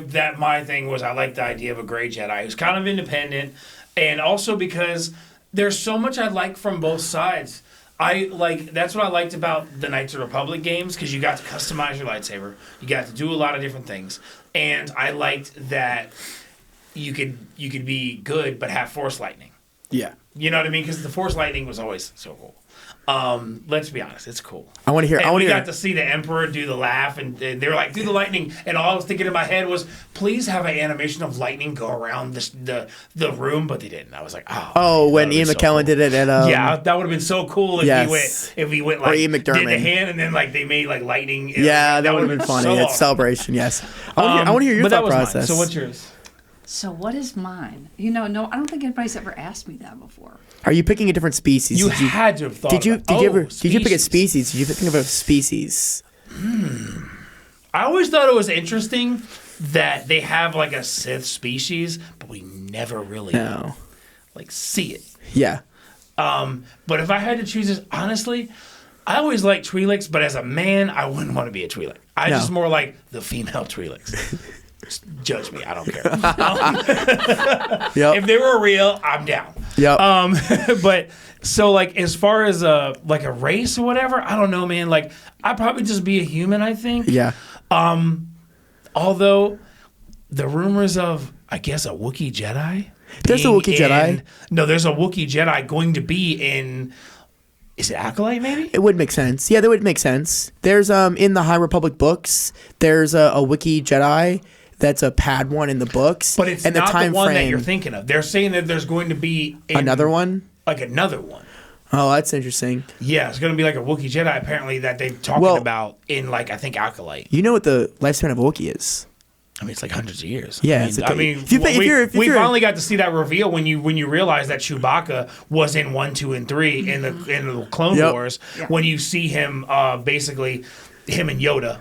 Speaker 1: thing was. I like the idea of a gray Jedi who's kind of independent, and also because there's so much I like from both sides. That's what I liked about the Knights of the Republic games, because you got to customize your lightsaber. You got to do a lot of different things. And I liked that you could be good but have Force lightning.
Speaker 3: Yeah.
Speaker 1: You know what I mean? Because the Force lightning was always so cool. Let's be honest, it's cool.
Speaker 3: I want to hear.
Speaker 1: And we got to see the Emperor do the laugh, and they were like, do the lightning. And all I was thinking in my head was, please have an animation of lightning go around the room, but they didn't. I was like,
Speaker 3: when Ian McKellen did it at
Speaker 1: yeah, that would have been so cool if he went like,
Speaker 3: or Ian
Speaker 1: did
Speaker 3: McDermott.
Speaker 1: the hand, and then like they made like lightning.
Speaker 3: Yeah, that would have been funny.
Speaker 1: So
Speaker 3: It's
Speaker 1: awesome.
Speaker 3: Celebration, yes. I want to hear your
Speaker 1: but that
Speaker 3: thought
Speaker 1: was mine.
Speaker 3: process.
Speaker 1: So what's yours?
Speaker 2: So what is mine? No, I don't think anybody's ever asked me that before.
Speaker 3: Are you picking a different species?
Speaker 1: You had to have thought.
Speaker 3: Did you
Speaker 1: about,
Speaker 3: did you pick a species? Did you think of a species?
Speaker 1: I always thought it was interesting that they have like a Sith species, but we never really like see it.
Speaker 3: Yeah.
Speaker 1: But if I had to choose this, honestly, I always liked Twi'leks, but as a man, I wouldn't want to be a Twi'lek. I just more like the female Twi'leks. Just judge me, I don't care.
Speaker 3: Yep.
Speaker 1: If they were real, I'm down.
Speaker 3: Yep.
Speaker 1: But so like as far as a race or whatever, I don't know, man. Like I'd probably just be a human, I think.
Speaker 3: Yeah.
Speaker 1: Although the rumors of, I guess, a Wookiee Jedi.
Speaker 3: There's a Wookiee Jedi.
Speaker 1: No, there's a Wookiee Jedi going to be in. Is it Acolyte, maybe?
Speaker 3: It would make sense. Yeah, that would make sense. There's in the High Republic books, there's a Wookiee Jedi that's a Padawan in the books.
Speaker 1: But it's
Speaker 3: and
Speaker 1: not
Speaker 3: the time
Speaker 1: one that
Speaker 3: frame,
Speaker 1: you're thinking of. They're saying that there's going to be
Speaker 3: another one.
Speaker 1: Like another one.
Speaker 3: Oh, that's interesting.
Speaker 1: Yeah, it's going to be like a Wookiee Jedi, apparently, that they're talking about in, like, I think, Acolyte.
Speaker 3: You know what the lifespan of a Wookiee is?
Speaker 1: I mean, it's like hundreds of years.
Speaker 3: Yeah,
Speaker 1: we finally got to see that reveal when you realize that Chewbacca was in 1, 2, and 3 in the Clone Wars. Yeah. When you see him, basically, him and Yoda,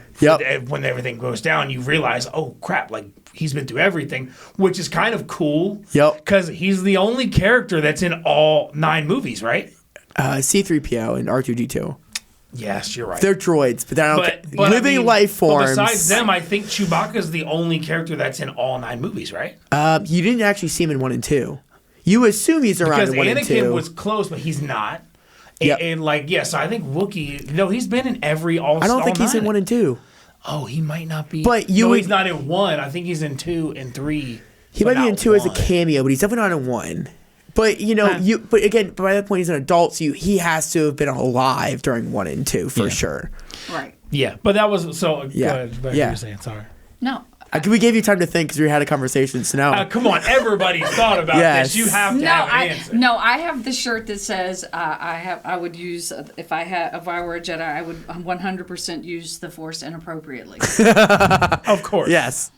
Speaker 1: when everything goes down, you realize, oh crap, like he's been through everything, which is kind of cool.
Speaker 3: Yep.
Speaker 1: Because he's the only character that's in all 9 movies, right?
Speaker 3: C-3PO and R2-D2.
Speaker 1: Yes, you're right.
Speaker 3: They're droids, but they're not living life forms.
Speaker 1: But besides them, I think Chewbacca's the only character that's in all 9 movies, right?
Speaker 3: You didn't actually see him in 1 and 2. You assume he's around in 1 and 2.
Speaker 1: Because Anakin was close, but he's not. And so I think Wookiee. No, he's been in every all.
Speaker 3: I don't think he's in 1 and 2.
Speaker 1: Oh, he might not be.
Speaker 3: But
Speaker 1: he's not in 1. I think he's in 2 and 3.
Speaker 3: He might be in 2 as a cameo, but he's definitely not in 1. But but again, by that point he's an adult, so he has to have been alive during 1 and 2 for sure.
Speaker 2: Right.
Speaker 1: Yeah, but that was so.
Speaker 3: Yeah.
Speaker 1: Go ahead, you were saying, sorry.
Speaker 2: No.
Speaker 3: We gave you time to think because we had a conversation. So now,
Speaker 1: come on, everybody thought about this. You have to have an answer.
Speaker 2: No, I have the shirt that says I would use if I were a Jedi, I would 100% use the Force inappropriately.
Speaker 1: Of course.
Speaker 3: Yes.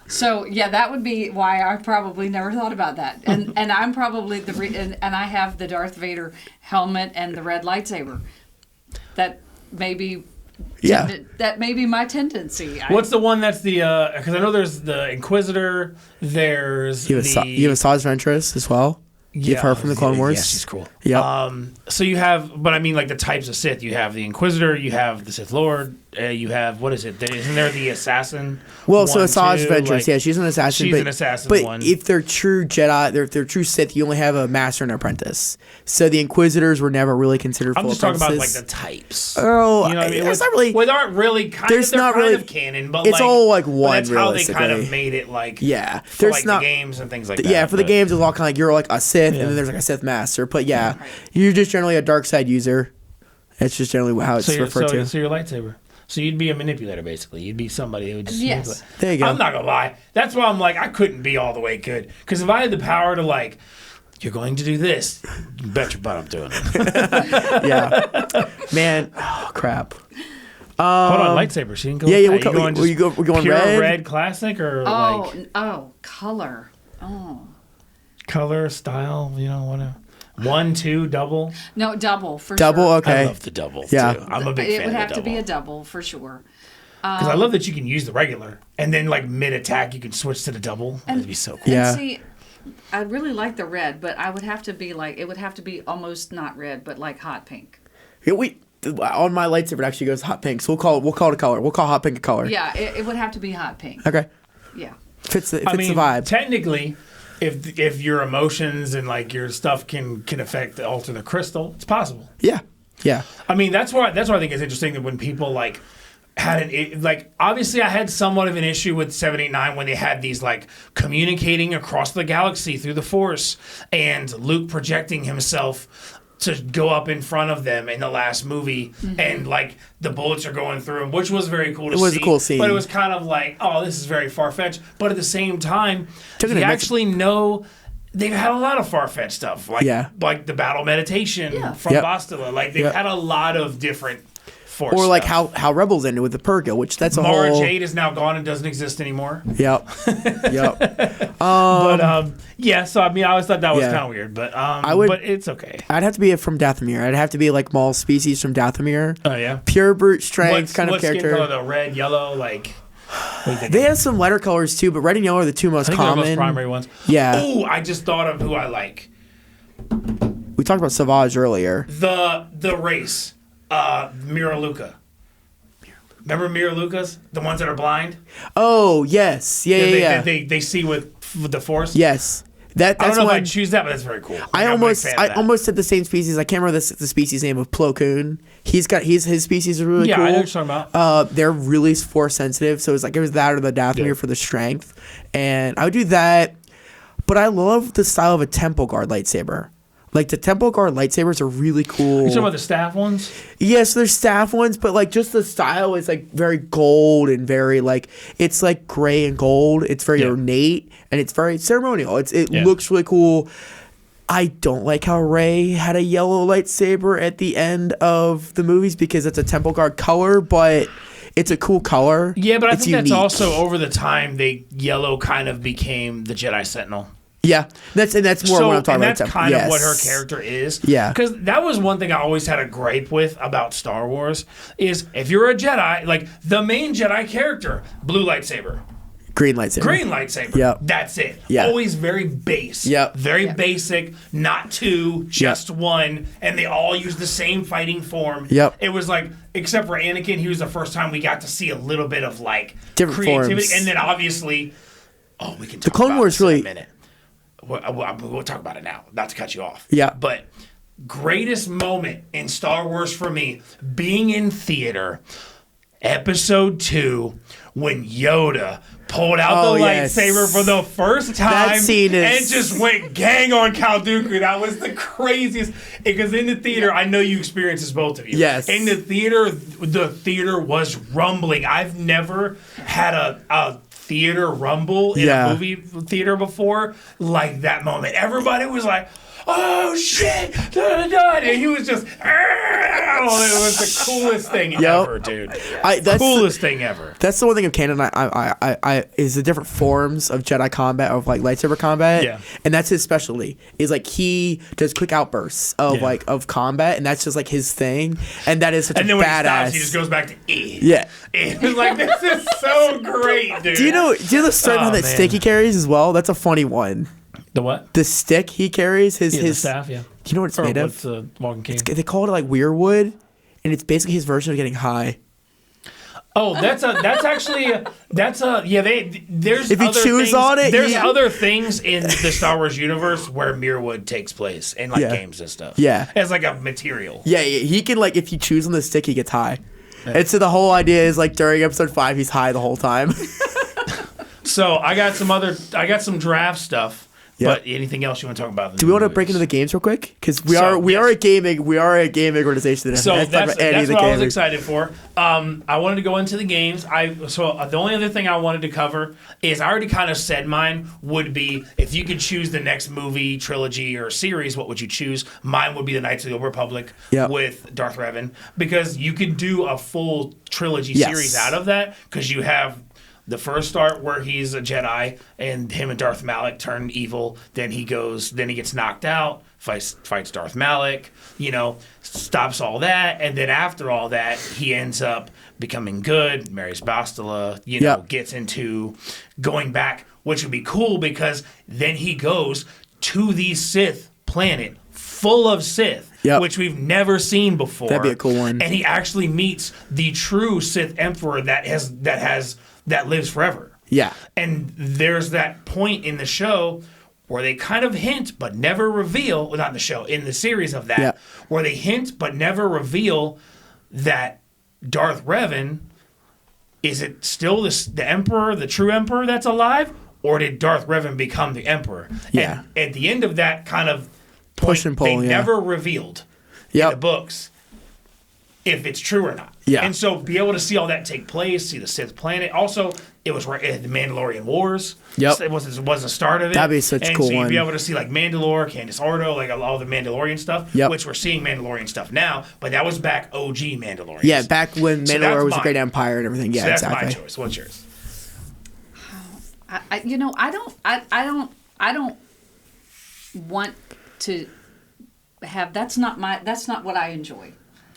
Speaker 2: So yeah, that would be why I probably never thought about that. And I'm probably and I have the Darth Vader helmet and the red lightsaber. That maybe.
Speaker 3: Yeah,
Speaker 2: that may be my tendency.
Speaker 1: What's the one that's the? Because I know there's the Inquisitor. There's
Speaker 3: you have Asajj Ventress as well. You have her from the Clone Wars.
Speaker 1: Yeah, she's cool.
Speaker 3: Yeah.
Speaker 1: So you have, but I mean, like the types of Sith. You have the Inquisitor. You have the Sith Lord. You have what is it? Isn't there the assassin?
Speaker 3: Well, so Asajj Ventress, she's an assassin.
Speaker 1: She's an assassin.
Speaker 3: But if they're true Jedi, they're true Sith. You only have a master and an apprentice. So the Inquisitors were never really considered.
Speaker 1: I'm
Speaker 3: full
Speaker 1: just talking about
Speaker 3: apprentices.
Speaker 1: like the types.
Speaker 3: Oh,
Speaker 1: you know what I mean?
Speaker 3: It's not really.
Speaker 1: Well, they aren't really kind.
Speaker 3: There's
Speaker 1: they're
Speaker 3: not
Speaker 1: kind
Speaker 3: really
Speaker 1: of canon, but
Speaker 3: it's all like one.
Speaker 1: That's how they kind of
Speaker 3: realistically.
Speaker 1: made it like.
Speaker 3: Yeah,
Speaker 1: for
Speaker 3: there's
Speaker 1: like
Speaker 3: not
Speaker 1: the games and things like that.
Speaker 3: Yeah, for the games, it's all kind of like you're like a Sith, and then there's like a Sith master. But yeah, you're just generally a dark side user. That's just generally how it's referred to.
Speaker 1: So your lightsaber. So you'd be a manipulator, basically. You'd be somebody who would just manipulate.
Speaker 3: There you go.
Speaker 1: I'm not gonna lie. That's why I'm like, I couldn't be all the way good. Because if I had the power to like, you're going to do this, you bet your butt I'm doing it.
Speaker 3: Yeah, man. Oh crap.
Speaker 1: Hold on, lightsaber. She didn't go.
Speaker 3: Yeah.
Speaker 1: We're going pure red classic or
Speaker 2: color.
Speaker 1: color, style. You know, whatever. 1, 2, double.
Speaker 2: No, double for
Speaker 3: Double,
Speaker 2: sure.
Speaker 3: okay.
Speaker 1: I love the double.
Speaker 3: Yeah.
Speaker 1: Too. I'm a big
Speaker 2: It
Speaker 1: fan
Speaker 2: would
Speaker 1: of
Speaker 2: have
Speaker 1: the
Speaker 2: to
Speaker 1: double.
Speaker 2: be a double for sure.
Speaker 1: Because I love that you can use the regular, and then like mid attack you can switch to the double. That'd be so cool.
Speaker 3: Yeah.
Speaker 2: And see, I really like the red, but I would have to be like, it would have to be almost not red, but like hot pink.
Speaker 3: Yeah, on my lightsaber it actually goes hot pink, so we'll call it a color. We'll call hot pink a color.
Speaker 2: Yeah, it would have to be hot pink.
Speaker 3: Okay.
Speaker 2: Yeah.
Speaker 3: Fits the
Speaker 1: I mean,
Speaker 3: vibe.
Speaker 1: technically, if your emotions and like your stuff can affect alter the crystal, it's possible.
Speaker 3: Yeah. Yeah.
Speaker 1: I mean, that's why I think it's interesting that when people like had obviously I had somewhat of an issue with 789 when they had these like communicating across the galaxy through the Force and Luke projecting himself to go up in front of them in the last movie, and like the bullets are going through him, which was very cool to see.
Speaker 3: It was a cool scene.
Speaker 1: But it was kind of like, oh, this is very far-fetched. But at the same time,
Speaker 3: Took it
Speaker 1: you
Speaker 3: a mix-
Speaker 1: actually know they've had a lot of far-fetched stuff, like like the battle meditation from
Speaker 3: Yep.
Speaker 1: Bastila. Like they've
Speaker 3: Yep.
Speaker 1: had a lot of different Force
Speaker 3: Or like
Speaker 1: stuff.
Speaker 3: how Rebels ended with the Purgo, which that's a
Speaker 1: Mara
Speaker 3: whole.
Speaker 1: Jade is now gone and doesn't exist anymore.
Speaker 3: Yep. Yep.
Speaker 1: But yeah, so I mean, I always thought that was
Speaker 3: Yeah.
Speaker 1: kind of weird, but
Speaker 3: would-
Speaker 1: but it's okay.
Speaker 3: I'd have to be from Dathomir. I'd have to be like Maul's species from Dathomir.
Speaker 1: Oh yeah,
Speaker 3: Pure brute strength
Speaker 1: what's,
Speaker 3: kind of
Speaker 1: what's skin
Speaker 3: character.
Speaker 1: color though? Red, yellow, like. What do you think?
Speaker 3: They have some lighter colors too, but red and yellow are the two most
Speaker 1: I think they're the
Speaker 3: common.
Speaker 1: most primary ones.
Speaker 3: Yeah.
Speaker 1: Oh, I just thought of who I like.
Speaker 3: We talked about Savage earlier.
Speaker 1: The race, Mira Luca. Remember Mira Lucas? The ones that are blind?
Speaker 3: Oh yes, yeah.
Speaker 1: They see with the Force?
Speaker 3: Yes. That's
Speaker 1: I don't know if
Speaker 3: one.
Speaker 1: I'd choose that, but that's very cool.
Speaker 3: I
Speaker 1: I'm a big
Speaker 3: almost
Speaker 1: fan of that.
Speaker 3: almost said the same species. I can't remember the species name of Plo Koon. His species is really
Speaker 1: Yeah,
Speaker 3: cool.
Speaker 1: I know what you're talking about.
Speaker 3: They're really force sensitive, so it was that or the Dathomir
Speaker 1: Yeah.
Speaker 3: for the strength, and I would do that. But I love the style of a Temple Guard lightsaber. Like the Temple Guard lightsabers are really cool.
Speaker 1: You talking about the staff ones?
Speaker 3: Yes, there's staff ones, but like just the style is like very gold and very like it's like gray and gold. It's very ornate and it's very ceremonial. It looks really cool. I don't like how Rey had a yellow lightsaber at the end of the movies because it's a Temple Guard color, but it's a cool color.
Speaker 1: Yeah, but I
Speaker 3: It's
Speaker 1: think that's
Speaker 3: unique.
Speaker 1: also over the time yellow kind of became the Jedi Sentinel.
Speaker 3: Yeah, that's more what I'm talking
Speaker 1: and
Speaker 3: about.
Speaker 1: that's kind of what her
Speaker 3: Yes.
Speaker 1: character is.
Speaker 3: Yeah.
Speaker 1: Because that was one thing I always had a gripe with about Star Wars is if you're a Jedi, like the main Jedi character, blue lightsaber,
Speaker 3: Green lightsaber.
Speaker 1: green lightsaber.
Speaker 3: Yep.
Speaker 1: That's it.
Speaker 3: Yeah.
Speaker 1: Always very base.
Speaker 3: Yep.
Speaker 1: Very basic, not two, just one, and they all use the same fighting form.
Speaker 3: Yep.
Speaker 1: It was like, except for Anakin, he was the first time we got to see a little bit of like
Speaker 3: Different
Speaker 1: creativity.
Speaker 3: forms.
Speaker 1: And then obviously, we can talk
Speaker 3: Clone
Speaker 1: about
Speaker 3: Wars
Speaker 1: this in
Speaker 3: really-
Speaker 1: a minute. We'll talk about it now, not to cut you off.
Speaker 3: Yeah.
Speaker 1: But greatest moment in Star Wars for me, being in theater, Episode 2, when Yoda pulled out
Speaker 3: Oh,
Speaker 1: the
Speaker 3: yes.
Speaker 1: lightsaber for the first time
Speaker 3: scene is-
Speaker 1: and just went gang on Count Dooku. That was the craziest. Because in the theater, I know you experienced this, both of you.
Speaker 3: Yes.
Speaker 1: In the theater was rumbling. I've never had a theater rumble in a movie theater before like that moment. Everybody was like, oh shit, da, da, da. And he was just, it was the coolest thing ever, dude.
Speaker 3: That's
Speaker 1: Coolest thing ever.
Speaker 3: That's the one thing of canon I is the different forms of Jedi combat, of like lightsaber combat.
Speaker 1: Yeah.
Speaker 3: And that's his specialty. Is like he does quick outbursts of of combat, and that's just like his thing. And that is such
Speaker 1: And
Speaker 3: a
Speaker 1: then when
Speaker 3: badass.
Speaker 1: he stops, he just goes back to E.
Speaker 3: Yeah.
Speaker 1: It was like, this is so great, dude.
Speaker 3: Do you know the certain on that
Speaker 1: man.
Speaker 3: stick he carries as well? That's a funny one.
Speaker 1: the what?
Speaker 3: The stick he carries, his
Speaker 1: The staff, yeah.
Speaker 3: Do you know what it's
Speaker 1: Or
Speaker 3: made of?
Speaker 1: what's the walking cane?
Speaker 3: They call it like weirwood, and it's basically his version of getting high.
Speaker 1: Oh, there's
Speaker 3: If you
Speaker 1: other
Speaker 3: choose
Speaker 1: things,
Speaker 3: on it,
Speaker 1: there's
Speaker 3: yeah.
Speaker 1: other things in the Star Wars universe where Mirwood takes place in like
Speaker 3: Yeah.
Speaker 1: games and stuff.
Speaker 3: Yeah.
Speaker 1: As like a material.
Speaker 3: Yeah, he can like if you choose on the stick, he gets high. And so the whole idea is like during episode 5, he's high the whole time.
Speaker 1: So I got some draft stuff.
Speaker 3: Yeah.
Speaker 1: But anything else you want to talk about?
Speaker 3: Do we want to break into the games real quick? Because we are a gaming organization that
Speaker 1: So
Speaker 3: has to talk
Speaker 1: that's
Speaker 3: about any of the
Speaker 1: what I was
Speaker 3: gaming.
Speaker 1: excited for. I wanted to go into the games. The only other thing I wanted to cover is I already kind of said mine would be if you could choose the next movie, trilogy, or series, what would you choose? Mine would be the Knights of the Old Republic with Darth Revan because you could do a full trilogy
Speaker 3: Yes.
Speaker 1: series out of that because you have the first start where he's a Jedi and him and Darth Malak turn evil. Then he gets knocked out, fights Darth Malak, stops all that. And then after all that, he ends up becoming good, marries Bastila, gets into going back, which would be cool because then he goes to the Sith planet full of Sith, which we've never seen before.
Speaker 3: That'd be a cool one.
Speaker 1: And he actually meets the true Sith Emperor that lives forever.
Speaker 3: Yeah.
Speaker 1: And there's that point in the show where they kind of hint but never reveal, well, not in the show, in the series of that, where they hint but never reveal that Darth Revan, is it still the Emperor, the true Emperor that's alive, or did Darth Revan become the Emperor?
Speaker 3: Yeah.
Speaker 1: And at the end of that kind of
Speaker 3: push and pull,
Speaker 1: they never revealed in the books if it's true or not.
Speaker 3: Yeah.
Speaker 1: And so be able to see all that take place, see the Sith planet. Also, it was right at the Mandalorian Wars.
Speaker 3: Yep.
Speaker 1: It was the start of it.
Speaker 3: That'd be such a cool
Speaker 1: so you'd
Speaker 3: one.
Speaker 1: be able to see like Mandalore, Candace Ordo, like all the Mandalorian stuff, which we're seeing Mandalorian stuff now, but that was back OG Mandalorian.
Speaker 3: Yeah, back when Mandalore was a great
Speaker 1: mine.
Speaker 3: empire and everything. Yeah,
Speaker 1: So that's
Speaker 3: exactly.
Speaker 1: my choice. What's yours?
Speaker 2: I don't want to have. That's not what I enjoy.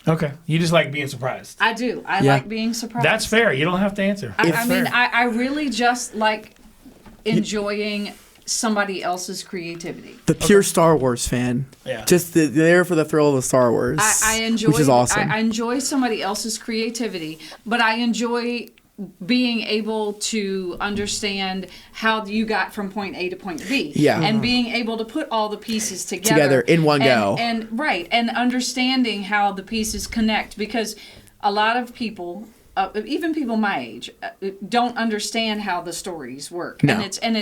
Speaker 1: Okay. You just like being surprised.
Speaker 2: I do. I like being surprised.
Speaker 1: That's fair. You don't have to answer.
Speaker 2: I really just like enjoying somebody else's creativity.
Speaker 3: The pure Star Wars fan.
Speaker 1: Yeah.
Speaker 3: Just there for the thrill of the Star Wars.
Speaker 2: I enjoy,
Speaker 3: which is awesome.
Speaker 2: I enjoy somebody else's creativity, but I enjoy being able to understand how you got from point A to point B.
Speaker 3: Yeah.
Speaker 2: And being able to put all the pieces
Speaker 3: Together in one go.
Speaker 2: And understanding how the pieces connect, because a lot of people, even people my age, don't understand how the stories work.
Speaker 3: No.
Speaker 2: And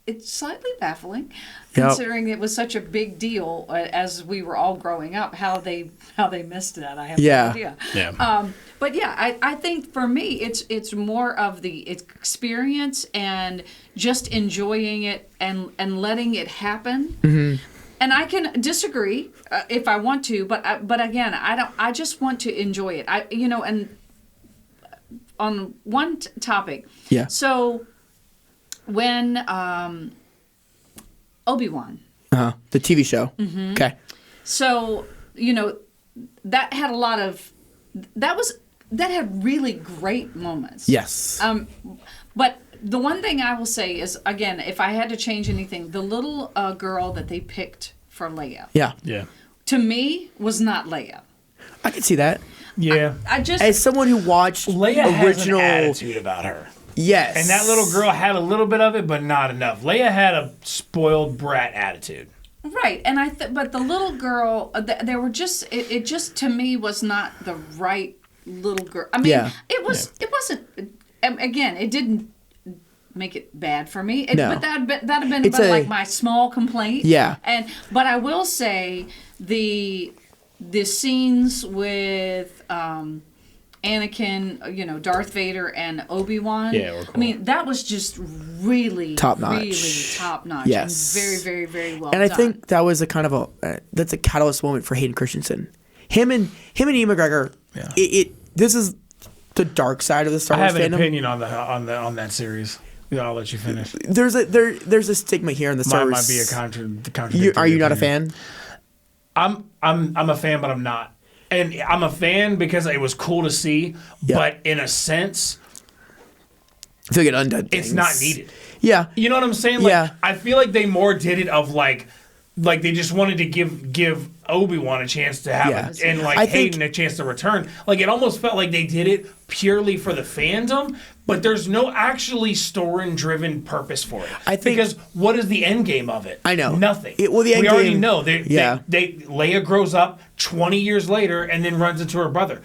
Speaker 2: it's slightly baffling, considering it was such a big deal as we were all growing up. How they missed that, I have no idea.
Speaker 1: Yeah.
Speaker 2: But yeah, I think for me, it's more of the experience and just enjoying it and letting it happen.
Speaker 3: Mm-hmm.
Speaker 2: And I can disagree if I want to, but again, I don't. I just want to enjoy it. And on one topic.
Speaker 3: Yeah.
Speaker 2: So when Obi-Wan.
Speaker 3: The TV show.
Speaker 2: Mm-hmm.
Speaker 3: Okay.
Speaker 2: So, that had a lot of that had really great moments.
Speaker 3: Yes.
Speaker 2: But the one thing I will say is, again, if I had to change anything, the little girl that they picked for Leia.
Speaker 3: Yeah.
Speaker 1: Yeah.
Speaker 2: To me was not Leia.
Speaker 3: I can see that.
Speaker 1: Yeah.
Speaker 2: I just
Speaker 3: As someone who watched
Speaker 1: Leia
Speaker 3: original
Speaker 1: has an attitude about her.
Speaker 3: Yes.
Speaker 1: And that little girl had a little bit of it, but not enough. Leia had a spoiled brat attitude.
Speaker 2: right, and but the little girl, there were just it just to me was not the right little girl. I mean, it wasn't. Again, it didn't make it bad for me.
Speaker 3: No.
Speaker 2: But that'd have been like my small complaint.
Speaker 3: Yeah.
Speaker 2: But I will say the scenes with Anakin, Darth Vader and Obi-Wan.
Speaker 1: Yeah, were cool.
Speaker 2: I mean, that was just really
Speaker 3: Top notch.
Speaker 2: Really top notch.
Speaker 3: Yes.
Speaker 2: And very, very, very well
Speaker 3: And I
Speaker 2: done.
Speaker 3: think that was a kind of that's a catalyst moment for Hayden Christensen. Him and Ian McGregor.
Speaker 1: Yeah.
Speaker 3: This is the dark side of the Star
Speaker 1: I
Speaker 3: Wars
Speaker 1: have an
Speaker 3: fandom.
Speaker 1: opinion on that series. Yeah, I'll let you finish.
Speaker 3: There's a stigma here in the Star
Speaker 1: Mine
Speaker 3: Wars.
Speaker 1: might be a contradiction.
Speaker 3: Are you not a fan?
Speaker 1: I'm a fan, but I'm not. And I'm a fan because it was cool to see, but in a sense,
Speaker 3: I feel like it undone things.
Speaker 1: it's not needed.
Speaker 3: Yeah.
Speaker 1: You know what I'm saying? Like, I feel like they more did it of like they just wanted to give Obi-Wan a chance to have it, and like Hayden a chance to return. Like it almost felt like they did it purely for the fandom, but there's no actually story-driven purpose for it.
Speaker 3: I think
Speaker 1: because what is the end game of it?
Speaker 3: I know
Speaker 1: nothing.
Speaker 3: The end
Speaker 1: we already
Speaker 3: game,
Speaker 1: know. Leia grows up 20 years later and then runs into her brother.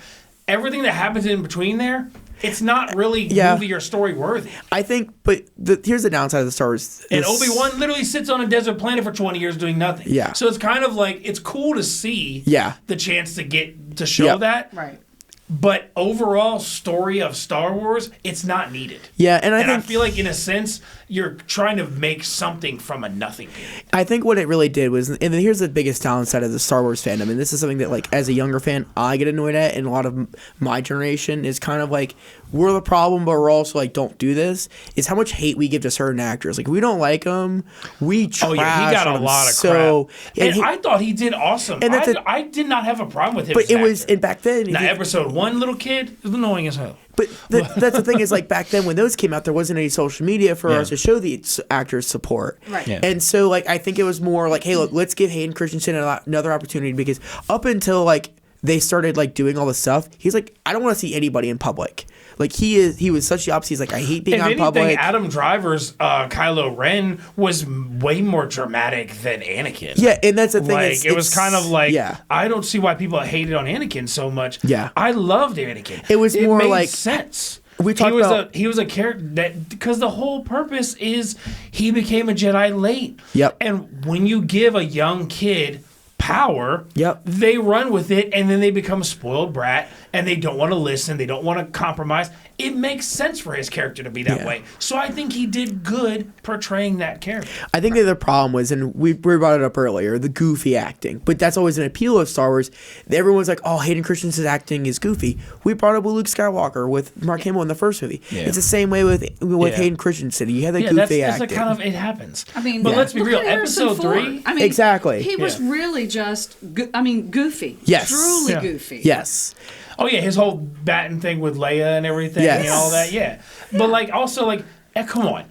Speaker 1: Everything that happens in between there, it's not really movie or story worthy.
Speaker 3: I think, but here's the downside of the Star Wars.
Speaker 1: And Obi-Wan literally sits on a desert planet for 20 years doing nothing.
Speaker 3: Yeah.
Speaker 1: So it's kind of like, it's cool to see the chance to show that.
Speaker 2: Right.
Speaker 1: But overall story of Star Wars, it's not needed.
Speaker 3: Yeah, and I
Speaker 1: feel like in a sense, you're trying to make something from a nothing.
Speaker 3: I think what it really did was, and then here's the biggest downside of the Star Wars fandom, and this is something that, like, as a younger fan, I get annoyed at, and a lot of my generation is kind of like, we're the problem, but we're also like, don't do this, is how much hate we give to certain actors. Like, we don't like them, we trash
Speaker 1: he got a
Speaker 3: on 'em.
Speaker 1: lot of
Speaker 3: So,
Speaker 1: crap. And I thought he did awesome.
Speaker 3: And that's
Speaker 1: I did not have a problem with him.
Speaker 3: but
Speaker 1: as
Speaker 3: it
Speaker 1: an
Speaker 3: was,
Speaker 1: actor.
Speaker 3: and back then,
Speaker 1: Now, episode 1, little kid, is annoying as hell.
Speaker 3: but that's the thing is, like, back then when those came out, there wasn't any social media for us to show the actors support.
Speaker 2: Right.
Speaker 1: Yeah.
Speaker 3: And so, like, I think it was more like, hey, look, let's give Hayden Christensen another opportunity, because up until, like, they started, like, doing all this stuff, he's like, I don't want to see anybody in public. Like, he was such the opposite. He's like, I hate being
Speaker 1: If
Speaker 3: on
Speaker 1: anything,
Speaker 3: public.
Speaker 1: Adam Driver's Kylo Ren was way more dramatic than Anakin.
Speaker 3: Yeah, and that's the thing.
Speaker 1: Like, it was kind of like,
Speaker 3: yeah.
Speaker 1: I don't see why people hated on Anakin so much.
Speaker 3: Yeah.
Speaker 1: I loved Anakin.
Speaker 3: It was more
Speaker 1: made
Speaker 3: like-
Speaker 1: sense.
Speaker 3: We talked about-
Speaker 1: he was a character that, because the whole purpose is he became a Jedi late.
Speaker 3: Yep.
Speaker 1: And when you give a young kid power,
Speaker 3: Yep.
Speaker 1: they run with it, and then they become a spoiled brat, and they don't want to listen, they don't want to compromise. It makes sense for his character to be that
Speaker 3: Yeah.
Speaker 1: way. So I think he did good portraying that character.
Speaker 3: I think the other problem was, and we brought it up earlier, the goofy acting. But that's always an appeal of Star Wars. Everyone's like, oh, Hayden Christensen's acting is goofy. We brought up with Luke Skywalker with Mark Hamill in the first movie.
Speaker 1: Yeah.
Speaker 3: It's the same way with
Speaker 1: Yeah.
Speaker 3: Hayden Christensen. You had the
Speaker 1: Yeah,
Speaker 3: goofy
Speaker 1: that's
Speaker 3: acting.
Speaker 1: like kind of, it happens.
Speaker 2: I mean,
Speaker 1: but let's be
Speaker 2: look
Speaker 1: real.
Speaker 2: at Harrison
Speaker 1: Episode
Speaker 2: Ford.
Speaker 1: 3,
Speaker 2: I mean,
Speaker 3: Exactly.
Speaker 2: He was
Speaker 1: Yeah.
Speaker 2: really just, goofy.
Speaker 3: Yes.
Speaker 2: Truly
Speaker 1: Yeah.
Speaker 2: goofy.
Speaker 3: Yes.
Speaker 1: oh yeah, his whole batting thing with Leia and everything
Speaker 3: Yes.
Speaker 1: and all that. Yeah, but like also like, come on,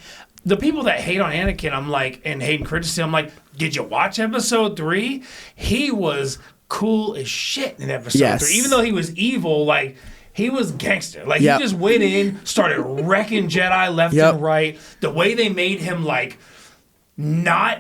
Speaker 1: the people that hate on Anakin, I'm like, and Hayden Christensen, I'm like, did you watch episode 3? He was cool as shit in episode
Speaker 3: Yes.
Speaker 1: 3, even though he was evil. Like, he was gangster. Like,
Speaker 3: Yep.
Speaker 1: he just went in, started wrecking Jedi left
Speaker 3: Yep.
Speaker 1: and right. The way they made him like not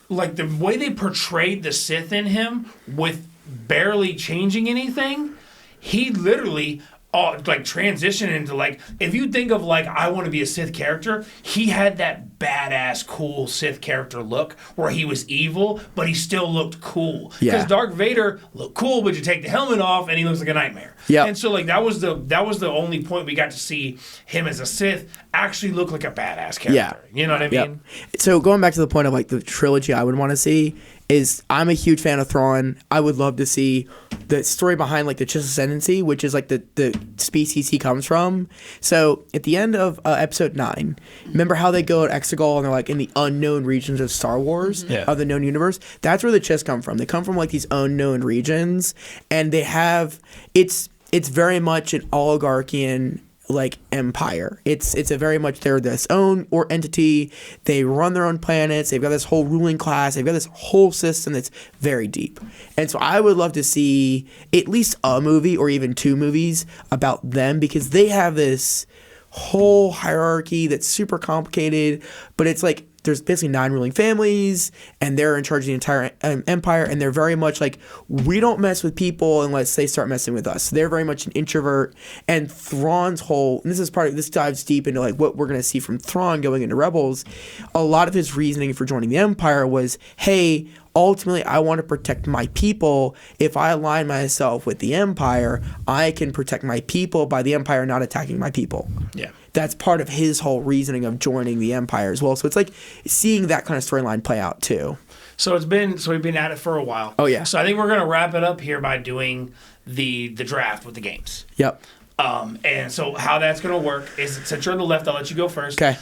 Speaker 1: like the way they portrayed the Sith in him with barely changing anything, he literally like transitioned into like, if you think of like, I want to be a Sith character, he had that badass cool Sith character look where he was evil but he still looked cool.
Speaker 3: Yeah.
Speaker 1: Because Darth Vader looked cool, but you take the helmet off and he looks like a nightmare.
Speaker 3: Yep.
Speaker 1: And so like that was the only point we got to see him as a Sith actually look like a badass character.
Speaker 3: Yeah.
Speaker 1: You know what I
Speaker 3: Yep.
Speaker 1: mean?
Speaker 3: So going back to the point of like the trilogy I would want to see is, I'm a huge fan of Thrawn. I would love to see the story behind like the Chiss Ascendancy, which is like the species he comes from. So at the end of episode 9, remember how they go at Exegol and they're like in the unknown regions of Star Wars,
Speaker 1: Yeah.
Speaker 3: of the known universe? That's where the Chiss come from. They come from like these unknown regions, and they have, it's very much an oligarchian like empire. It's a very much, they're this own or entity. They run their own planets. They've got this whole ruling class. They've got this whole system that's very deep. And so I would love to see at least a movie or even 2 movies about them, because they have this whole hierarchy that's super complicated, but it's like there's basically 9 ruling families, and they're in charge of the entire empire, and they're very much like, we don't mess with people unless they start messing with us. They're very much an introvert, and Thrawn's whole, and this dives deep into like what we're going to see from Thrawn going into Rebels. A lot of his reasoning for joining the Empire was, hey, ultimately, I want to protect my people. If I align myself with the Empire, I can protect my people by the Empire not attacking my people.
Speaker 1: Yeah.
Speaker 3: That's part of his whole reasoning of joining the Empire as well. So it's like seeing that kind of storyline play out too.
Speaker 1: So we've been at it for a while.
Speaker 3: Oh, yeah.
Speaker 1: So I think we're gonna wrap it up here by doing the draft with the games.
Speaker 3: Yep.
Speaker 1: And so how that's gonna work is, since you're on the left, I'll let you go first.
Speaker 3: Okay.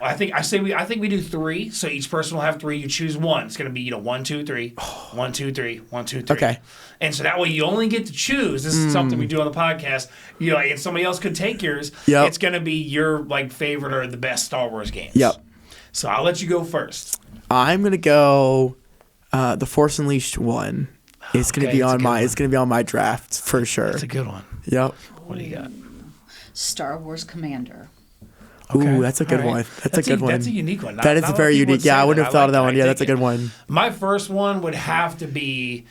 Speaker 1: I think we do 3. So each person will have 3. You choose one. It's gonna be 1, 2, 3, 1, 2, 3, 1, 2, 3.
Speaker 3: Okay.
Speaker 1: And so that way you only get to choose. This is something we do on the podcast. And somebody else could take yours.
Speaker 3: Yep.
Speaker 1: It's gonna be your like favorite or the best Star Wars games.
Speaker 3: Yep.
Speaker 1: So I'll let you go first.
Speaker 3: I'm gonna go the Force Unleashed one. It's gonna
Speaker 1: Okay,
Speaker 3: be
Speaker 1: that's a
Speaker 3: on
Speaker 1: good
Speaker 3: my
Speaker 1: one.
Speaker 3: it's gonna be on my draft for sure.
Speaker 1: That's a good one.
Speaker 3: Yep.
Speaker 1: What do you got?
Speaker 2: Star Wars Commander.
Speaker 1: Okay.
Speaker 3: Ooh, that's a good
Speaker 1: All right.
Speaker 3: one. That's a good one.
Speaker 1: That's a unique one.
Speaker 3: That is a very unique. Yeah, I wouldn't have thought of that one. Yeah, that's a good one.
Speaker 1: My first one would have to be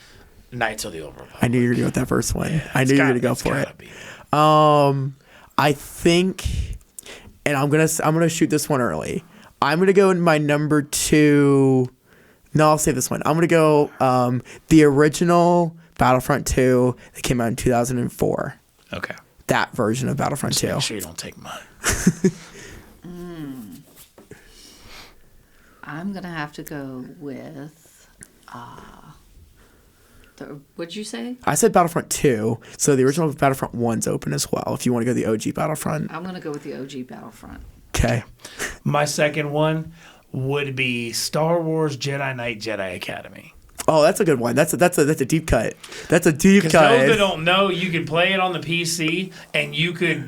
Speaker 1: Knights of the Old Republic.
Speaker 3: I knew you were gonna go with that first one. I knew you were gonna go for it.
Speaker 1: Be.
Speaker 3: I think, and I'm gonna shoot this one early. I'm gonna go in my number 2. No, I'll save this one. I'm gonna go the original Battlefront 2 that came out in 2004.
Speaker 1: Okay.
Speaker 3: That version of Battlefront 2.
Speaker 1: Make sure you don't take mine.
Speaker 2: I'm going to have to go with What'd you say?
Speaker 3: I said Battlefront 2, so the original Battlefront 1's open as well. If you want to go the OG Battlefront.
Speaker 2: I'm gonna go with the OG Battlefront.
Speaker 3: Okay.
Speaker 1: My second one would be Star Wars Jedi Knight Jedi Academy.
Speaker 3: Oh, that's a good one. That's a deep cut. That's a deep cut.
Speaker 1: Because those that don't know, you could play it on the PC, and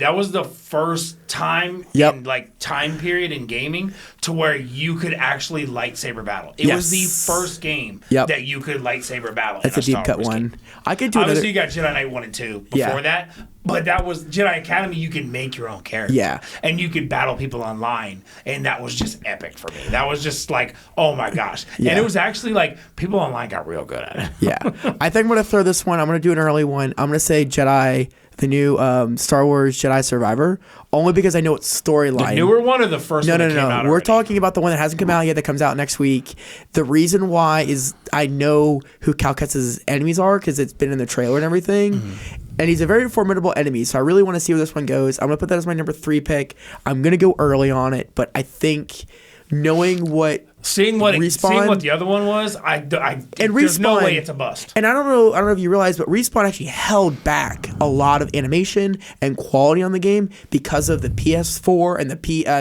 Speaker 1: that was the first time in like time period in gaming to where you could actually lightsaber battle. It was the first game that you could lightsaber battle.
Speaker 3: That's a deep cut one.
Speaker 1: Game.
Speaker 3: I could do
Speaker 1: Obviously, you got Jedi Knight 1 and 2 before that. But that was Jedi Academy. You could make your own character.
Speaker 3: Yeah.
Speaker 1: And you could battle people online. And that was just epic for me. That was just like, oh my gosh. Yeah. And it was actually like, people online got real good at it.
Speaker 3: Yeah. I think I'm going to throw this one. I'm going to do an early one. I'm going to say Jedi, the new Star Wars Jedi Survivor, only because I know its storyline.
Speaker 1: The newer one or the first one that came out
Speaker 3: We're
Speaker 1: already?
Speaker 3: talking about the one that hasn't come out yet that comes out next week. The reason why is I know who Cal Kestis' enemies are because it's been in the trailer and everything. Mm-hmm. And he's a very formidable enemy, so I really want to see where this one goes. I'm going to put that as my number 3 pick. I'm going to go early on it, but I think knowing what
Speaker 1: Seeing what the other one was, there's no way it's a bust.
Speaker 3: And I don't know if you realize, but Respawn actually held back a lot of animation and quality on the game because of the PS4 and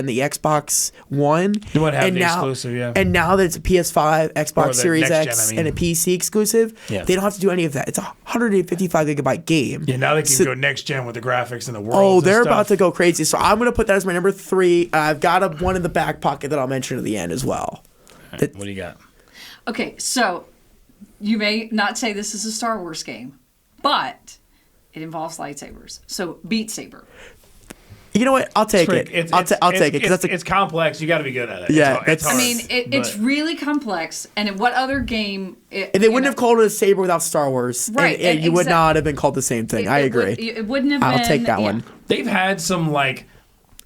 Speaker 3: the Xbox One.
Speaker 1: You would have the exclusive, yeah.
Speaker 3: And now that it's a PS5, Xbox Series X, and a PC exclusive, they don't have to do any of that. It's a 155 gigabyte game.
Speaker 1: Yeah, now they can go next gen with the graphics and the world.
Speaker 3: Oh, they're about to go crazy. So I'm going to put that as my number 3. I've got one in the back pocket that I'll mention at the end as well.
Speaker 1: Right, what do you got?
Speaker 2: Okay, so you may not say this is a Star Wars game, but it involves lightsabers. So Beat Saber.
Speaker 3: You know what? I'll take it. I'll take it because
Speaker 1: it's complex. You got to be good at it.
Speaker 3: Yeah,
Speaker 1: it's hard,
Speaker 2: it's really complex. And what other game?
Speaker 3: And they wouldn't have called it a saber without Star Wars,
Speaker 2: right?
Speaker 3: And you would not have been called the same thing. I agree.
Speaker 2: It wouldn't have.
Speaker 3: I'll take that one.
Speaker 1: They've had some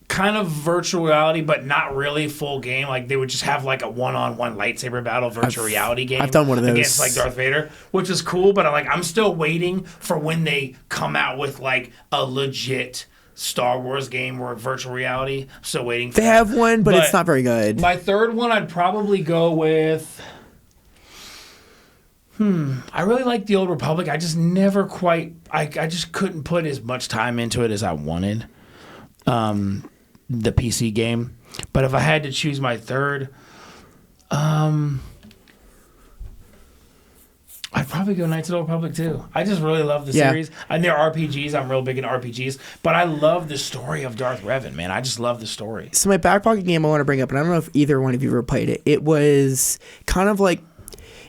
Speaker 1: kind of virtual reality, but not really full game. Like they would just have like a one-on-one lightsaber battle virtual reality game.
Speaker 3: I've done one of those
Speaker 1: against like Darth Vader, which is cool. But I'm still waiting for when they come out with like a legit Star Wars game or virtual reality. Still waiting for
Speaker 3: They have one, but it's not very good.
Speaker 1: My third one, I'd probably go with. I really like the Old Republic. I just never quite. I just couldn't put as much time into it as I wanted. The PC game, but if I had to choose my third, I'd probably go Knights of the Old Republic too. I just really love the series. And they're RPGs. I'm real big in RPGs, but I love the story of Darth Revan, man. I just love the story.
Speaker 3: So my back pocket game I want to bring up, and I don't know if either one of you ever played it. It was kind of like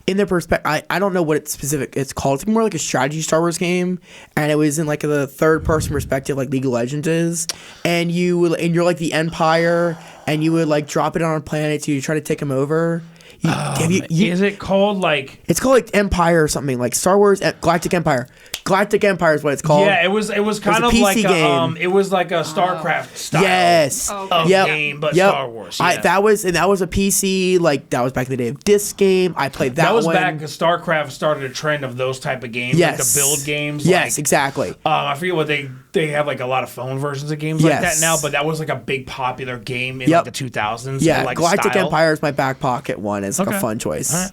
Speaker 3: in the perspective, I don't know what it's called. It's more like a strategy Star Wars game, and it was in like the third person perspective, like League of Legends is. And you're like the Empire, and you would like drop it on a planet to try to take them over.
Speaker 1: Is it called like?
Speaker 3: It's called like Empire or something, like Star Wars Galactic Empire. Galactic Empire is what it's called.
Speaker 1: Yeah, it was kind of like it was like a StarCraft style game, but Star Wars. Yeah.
Speaker 3: That was a PC, like that was back in the day of disc game. I played that one.
Speaker 1: That was back because StarCraft started a trend of those type of games, like the build games.
Speaker 3: Yes, exactly.
Speaker 1: I forget what they have like a lot of phone versions of games like that now, but that was like a big popular game in like the 2000s.
Speaker 3: Yeah,
Speaker 1: like
Speaker 3: Galactic Empire is my back pocket one. It's like a fun choice.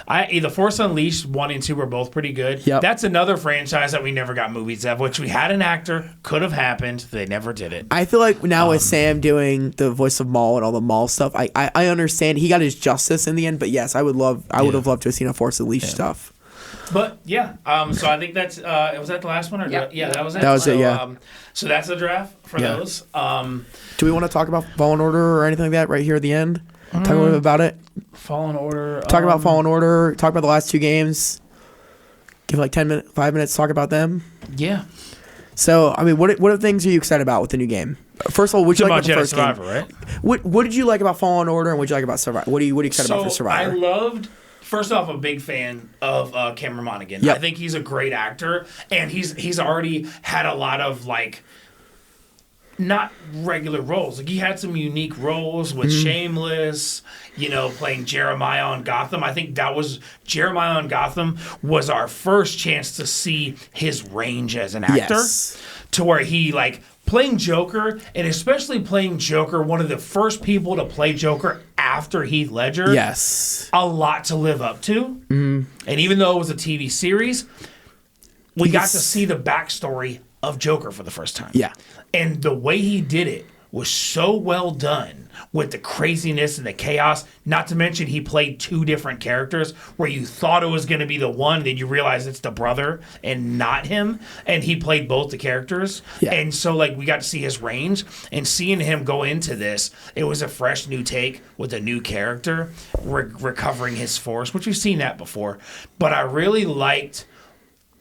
Speaker 1: The Force Unleashed 1 and 2 were both pretty good.
Speaker 3: Yep.
Speaker 1: That's another franchise that we never got movies of, which we had an actor, could have happened. They never did it.
Speaker 3: I feel like now with Sam doing the voice of Maul and all the Maul stuff, I understand he got his justice in the end. But yes, I would have loved to have seen a Force Unleashed stuff.
Speaker 1: But yeah, so I think that's was that the last one or that was it.
Speaker 3: That was it. Yeah.
Speaker 1: So that's the draft for those.
Speaker 3: Do we want to talk about Fallen Order or anything like that right here at the end? Talk a little bit about it.
Speaker 1: Fallen Order.
Speaker 3: Talk about Fallen Order. Talk about the last 2 games. Give like 5 minutes to talk about them.
Speaker 1: Yeah.
Speaker 3: So, I mean, what things are you excited about with the new game? First of all, what did you like about the first
Speaker 1: Survivor,
Speaker 3: game?
Speaker 1: Right?
Speaker 3: What did you like about Fallen Order and what did you like about Survivor? What are you excited about for Survivor?
Speaker 1: I loved. First off, a big fan of Cameron Monaghan.
Speaker 3: Yep.
Speaker 1: I think he's a great actor, and he's already had a lot of like. Not regular roles. Like he had some unique roles with Shameless, playing Jeremiah on Gotham. I think Jeremiah on Gotham was our first chance to see his range as an actor, to where he playing Joker, and especially playing Joker, one of the first people to play Joker after Heath Ledger.
Speaker 3: Yes.
Speaker 1: A lot to live up to. Mm-hmm. And even though it was a TV series, we got to see the backstory of Joker for the first time.
Speaker 3: Yeah.
Speaker 1: And the way he did it was so well done with the craziness and the chaos. Not to mention he played 2 different characters where you thought it was going to be the one, then you realize it's the brother and not him. And he played both the characters.
Speaker 3: Yeah.
Speaker 1: And so like we got to see his range, and seeing him go into this, it was a fresh new take with a new character recovering his force, which we've seen that before. But I really liked